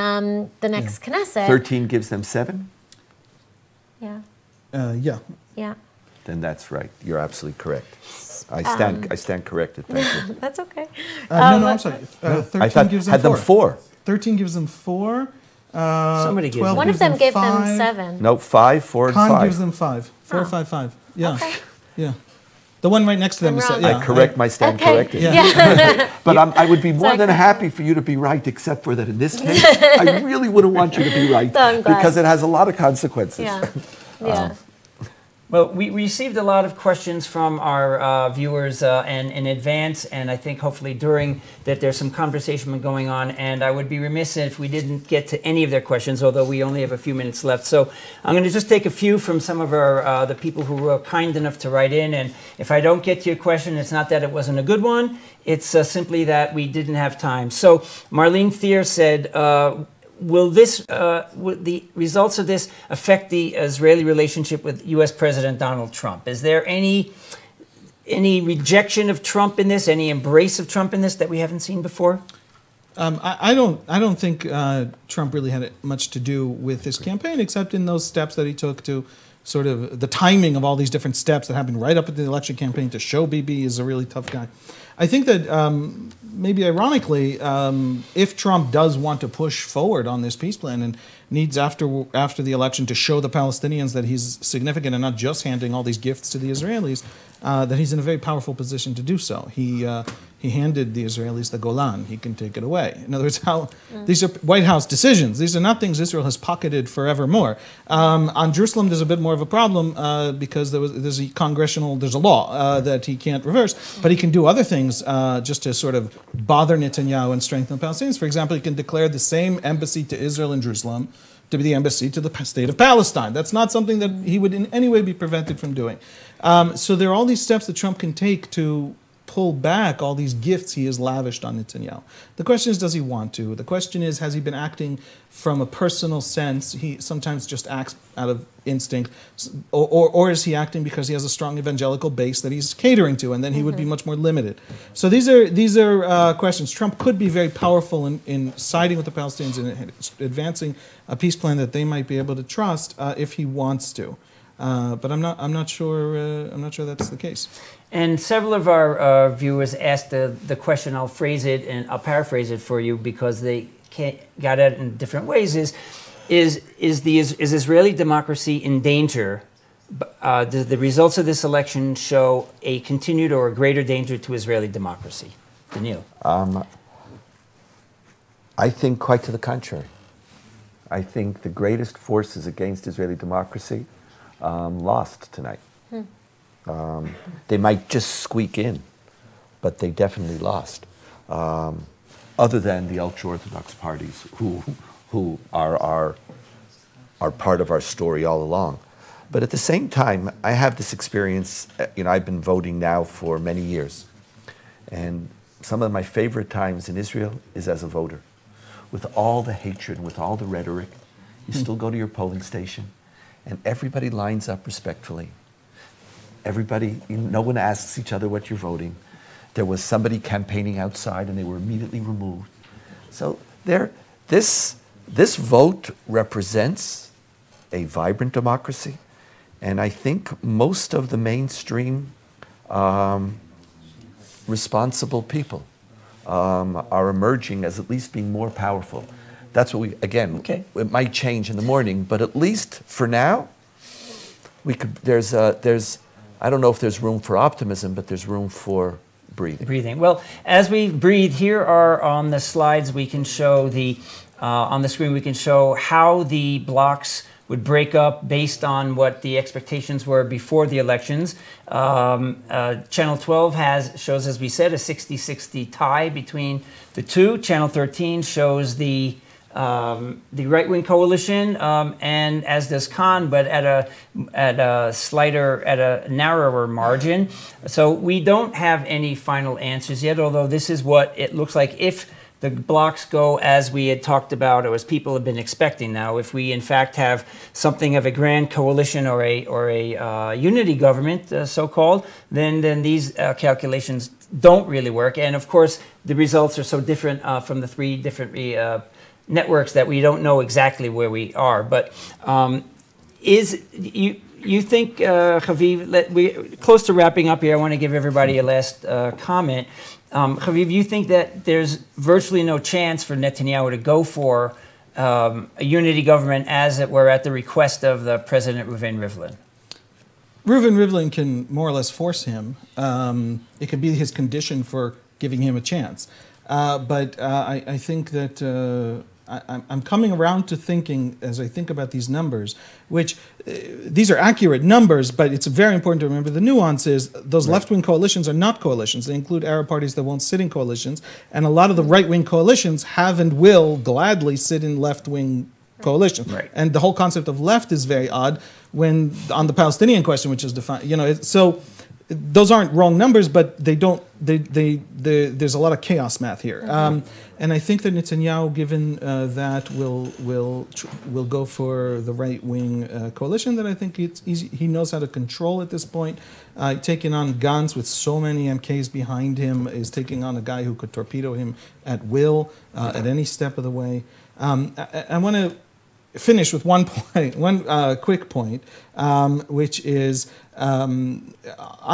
the next Knesset. 13 gives them 7? Yeah. Yeah. Yeah. Then that's right. You're absolutely correct. I stand corrected. Thank you. That's okay. No, I'm sorry. 13 I thought gives them had 4. them 4. 13 gives them 4. Somebody gives 12 them. One of gives them gave them 5. 7. No, 5, 4, and Khan 5. gives them 5. 4, Oh. 5, 5. Yeah. Okay. Yeah. The one right next to them I'm is wrong. yeah. I correct my stand Okay. corrected. Yeah. But I would be more Sorry. than happy for you to be right, except for that in this case, I really wouldn't want you to be right So I'm glad. because it has a lot of consequences. Yeah. Yeah. Well, we received a lot of questions from our viewers and in advance, and I think hopefully during that there's some conversation going on, and I would be remiss if we didn't get to any of their questions, although we only have a few minutes left. So I'm going to just take a few from some of our the people who were kind enough to write in, and if I don't get to your question, it's not that it wasn't a good one, it's simply that we didn't have time. So Marlene Thier said, will the results of this affect the Israeli relationship with U.S. President Donald Trump? Is there any rejection of Trump in this, any embrace of Trump in this that we haven't seen before? I don't think Trump really had much to do with this campaign, except in those steps that he took to sort of the timing of all these different steps that happened right up at the election campaign to show Bibi is a really tough guy. I think that maybe ironically, if Trump does want to push forward on this peace plan and needs after the election to show the Palestinians that he's significant and not just handing all these gifts to the Israelis, that he's in a very powerful position to do so. He handed the Israelis the Golan. He can take it away. In other words, these are White House decisions. These are not things Israel has pocketed forevermore. On Jerusalem, there's a bit more of a problem because there's a law that he can't reverse, but he can do other things just to sort of bother Netanyahu and strengthen the Palestinians. For example, he can declare the same embassy to Israel in Jerusalem to be the embassy to the state of Palestine. That's not something that he would in any way be prevented from doing. So there are all these steps that Trump can take to pull back all these gifts he has lavished on Netanyahu. The question is, does he want to? The question is, has he been acting from a personal sense? He sometimes just acts out of instinct. Or is he acting because he has a strong evangelical base that he's catering to, and then he would be much more limited? So these are questions. Trump could be very powerful in siding with the Palestinians and advancing a peace plan that they might be able to trust if he wants to. But I'm not sure that's the case. And several of our viewers asked the question. I'll phrase it and I'll paraphrase it for you because they got at it in different ways. Is Israeli democracy in danger? Do the results of this election show a continued or a greater danger to Israeli democracy? Donniel. I think quite to the contrary. I think the greatest forces against Israeli democracy lost tonight. They might just squeak in, but they definitely lost. Other than the ultra-Orthodox parties who are part of our story all along. But at the same time, I have this experience, I've been voting now for many years. And some of my favorite times in Israel is as a voter. With all the hatred, with all the rhetoric, you still go to your polling station and everybody lines up respectfully. Everybody, no one asks each other what you're voting. There was somebody campaigning outside and they were immediately removed. So this vote represents a vibrant democracy. And I think most of the mainstream responsible people are emerging as at least being more powerful. That's what it might change in the morning, but at least for now, I don't know if there's room for optimism, but there's room for breathing. Well, as we breathe, here are on the slides we can show on the screen we can show how the blocs would break up based on what the expectations were before the elections. Channel 12 shows, as we said, a 60-60 tie between the two. Channel 13 shows the right-wing coalition, and as does Khan, but at a narrower margin. So we don't have any final answers yet, although this is what it looks like if the blocks go as we had talked about, or as people have been expecting now. If we in fact have something of a grand coalition or a unity government, so-called, then these calculations don't really work. And of course, the results are so different from the three different networks that we don't know exactly where we are. But you think, Haviv, we're close to wrapping up here. I want to give everybody a last comment. Haviv, you think that there's virtually no chance for Netanyahu to go for a unity government, as it were, at the request of the President Reuven Rivlin? Reuven Rivlin can more or less force him. It could be his condition for giving him a chance. But I think that I'm coming around to thinking, as I think about these numbers, which these are accurate numbers, but it's very important to remember the nuance is those left-wing coalitions are not coalitions. They include Arab parties that won't sit in coalitions, and a lot of the right-wing coalitions have and will gladly sit in left-wing coalitions. Right. And the whole concept of left is very odd when on the Palestinian question, which is defined, so those aren't wrong numbers, but they don't. There's a lot of chaos math here, and I think that Netanyahu, given that, will go for the right wing coalition. That I think it's easy. He knows how to control at this point. Taking on Gantz with so many MKs behind him is taking on a guy who could torpedo him at will at any step of the way. I want to finish with one quick point, which is on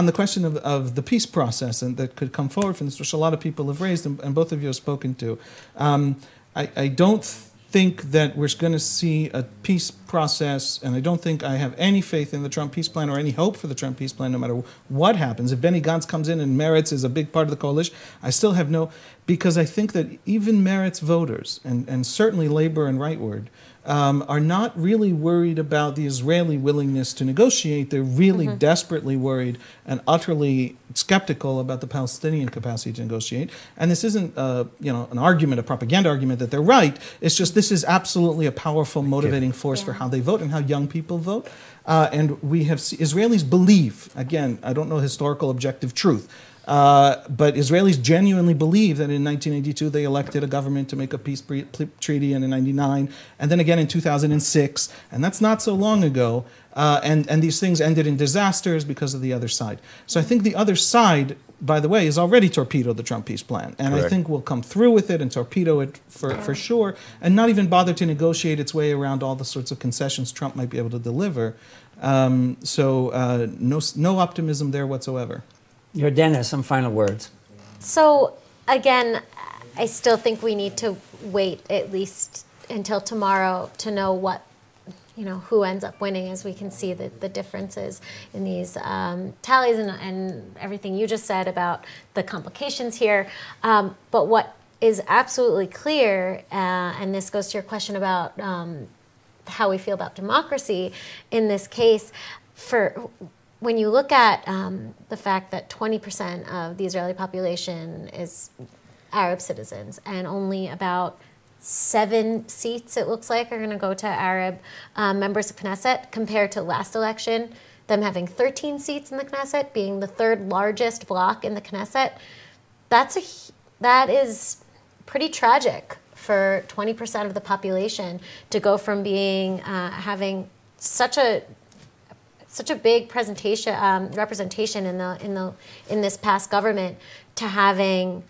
the question of the peace process and that could come forward from this, which a lot of people have raised and both of you have spoken to. I don't think that we're going to see a peace process, and I don't think I have any faith in the Trump peace plan or any hope for the Trump peace plan, no matter what happens. If Benny Gantz comes in and Meretz is a big part of the coalition, I still have no, because I think that even Meretz voters, and certainly Labor and Rightward, are not really worried about the Israeli willingness to negotiate. They're really desperately worried and utterly skeptical about the Palestinian capacity to negotiate. And this isn't, an argument, a propaganda argument that they're right. It's just this is absolutely a powerful motivating force for how they vote and how young people vote. And we have Israelis believe, again, I don't know historical objective truth, but Israelis genuinely believe that in 1982 they elected a government to make a peace treaty, and in 99, and then again in 2006, and that's not so long ago. And these things ended in disasters because of the other side. So I think the other side, by the way, has already torpedoed the Trump peace plan, and I think will come through with it and torpedo it for sure, and not even bother to negotiate its way around all the sorts of concessions Trump might be able to deliver. No optimism there whatsoever. Yardena, some final words. So again, I still think we need to wait at least until tomorrow to know what, who ends up winning, as we can see the differences in these tallies and everything you just said about the complications here. But what is absolutely clear, and this goes to your question about how we feel about democracy in this case, when you look at the fact that 20% of the Israeli population is Arab citizens, and only about 7 seats, it looks like, are going to go to Arab members of Knesset, compared to last election, them having 13 seats in the Knesset, being the 3rd largest bloc in the Knesset, that is pretty tragic for 20% of the population to go from being having such a big representation in this past government to having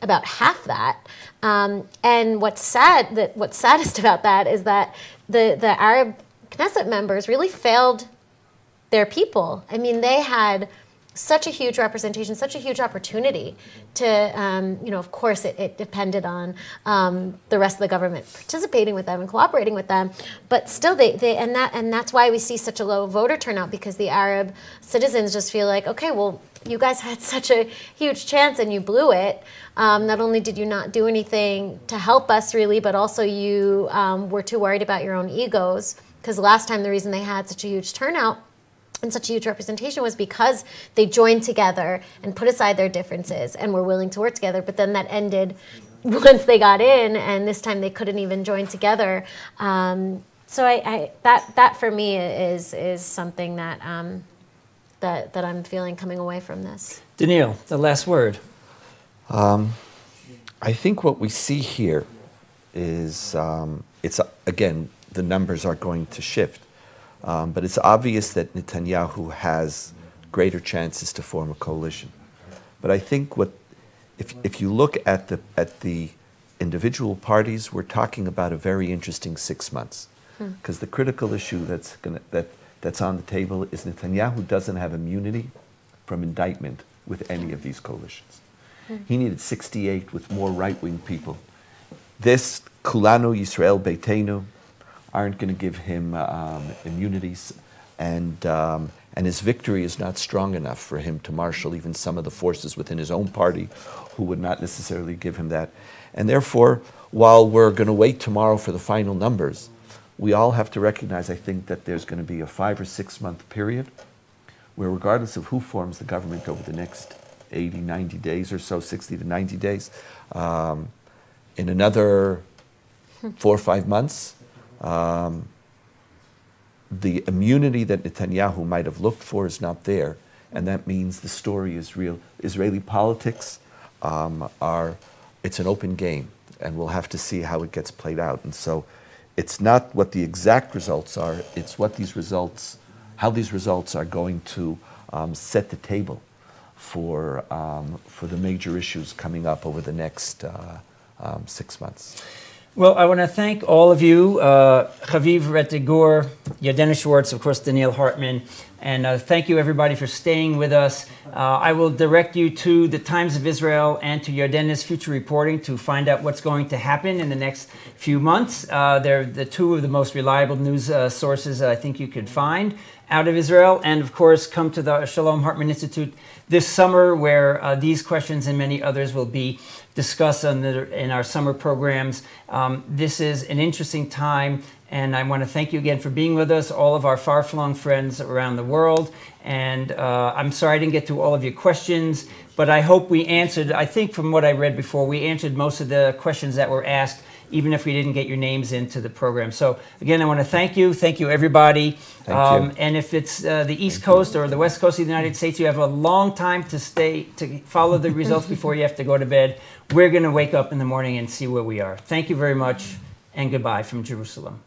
about half that. And what's saddest about that is that the Arab Knesset members really failed their people. I mean, they had such a huge representation, such a huge opportunity to, of course, it depended on the rest of the government participating with them and cooperating with them, but still, and that's why we see such a low voter turnout, because the Arab citizens just feel like, okay, well, you guys had such a huge chance and you blew it. Not only did you not do anything to help us really, but also you were too worried about your own egos Because last time the reason they had such a huge turnout and such a huge representation was because they joined together and put aside their differences and were willing to work together. But then that ended once they got in, and this time they couldn't even join together. So that for me is something that that I'm feeling coming away from this. Donniel, the last word. I think what we see here is, it's again, the numbers are going to shift, but it's obvious that Netanyahu has greater chances to form a coalition. But I think if you look at the individual parties, we're talking about a very interesting 6 months, because the critical issue that's on the table is Netanyahu doesn't have immunity from indictment with any of these coalitions. He needed 68 with more right-wing people. This Kulanu, Yisrael Beitenu, aren't going to give him immunities, and his victory is not strong enough for him to marshal even some of the forces within his own party who would not necessarily give him that. And therefore, while we're going to wait tomorrow for the final numbers, we all have to recognize, I think, that there's going to be a 5 or 6 month period where, regardless of who forms the government over the next 80, 90 days or so, 60 to 90 days, in another 4 or 5 months, the immunity that Netanyahu might have looked for is not there, and that means the story is real. Israeli politics it's an open game, and we'll have to see how it gets played out. And so it's not what the exact results are, it's what these results, how these results are going to set the table for the major issues coming up over the next 6 months. Well, I want to thank all of you, Haviv Rettig Gur, Yardena Schwartz, of course, Donniel Hartman, and thank you everybody for staying with us. I will direct you to the Times of Israel and to Yardena's future reporting to find out what's going to happen in the next few months. They're the two of the most reliable news sources I think you could find out of Israel. And of course, come to the Shalom Hartman Institute this summer, where these questions and many others will be discussed in our summer programs. This is an interesting time, and I want to thank you again for being with us, all of our far-flung friends around the world. And I'm sorry I didn't get to all of your questions, but I hope we answered, I think from what I read before, we answered most of the questions that were asked, even if we didn't get your names into the program. So again, I want to thank you everybody. Thank you. And if it's the East Coast or the West Coast of the United States, you have a long time to follow the results before you have to go to bed. We're going to wake up in the morning and see where we are. Thank you very much, and goodbye from Jerusalem.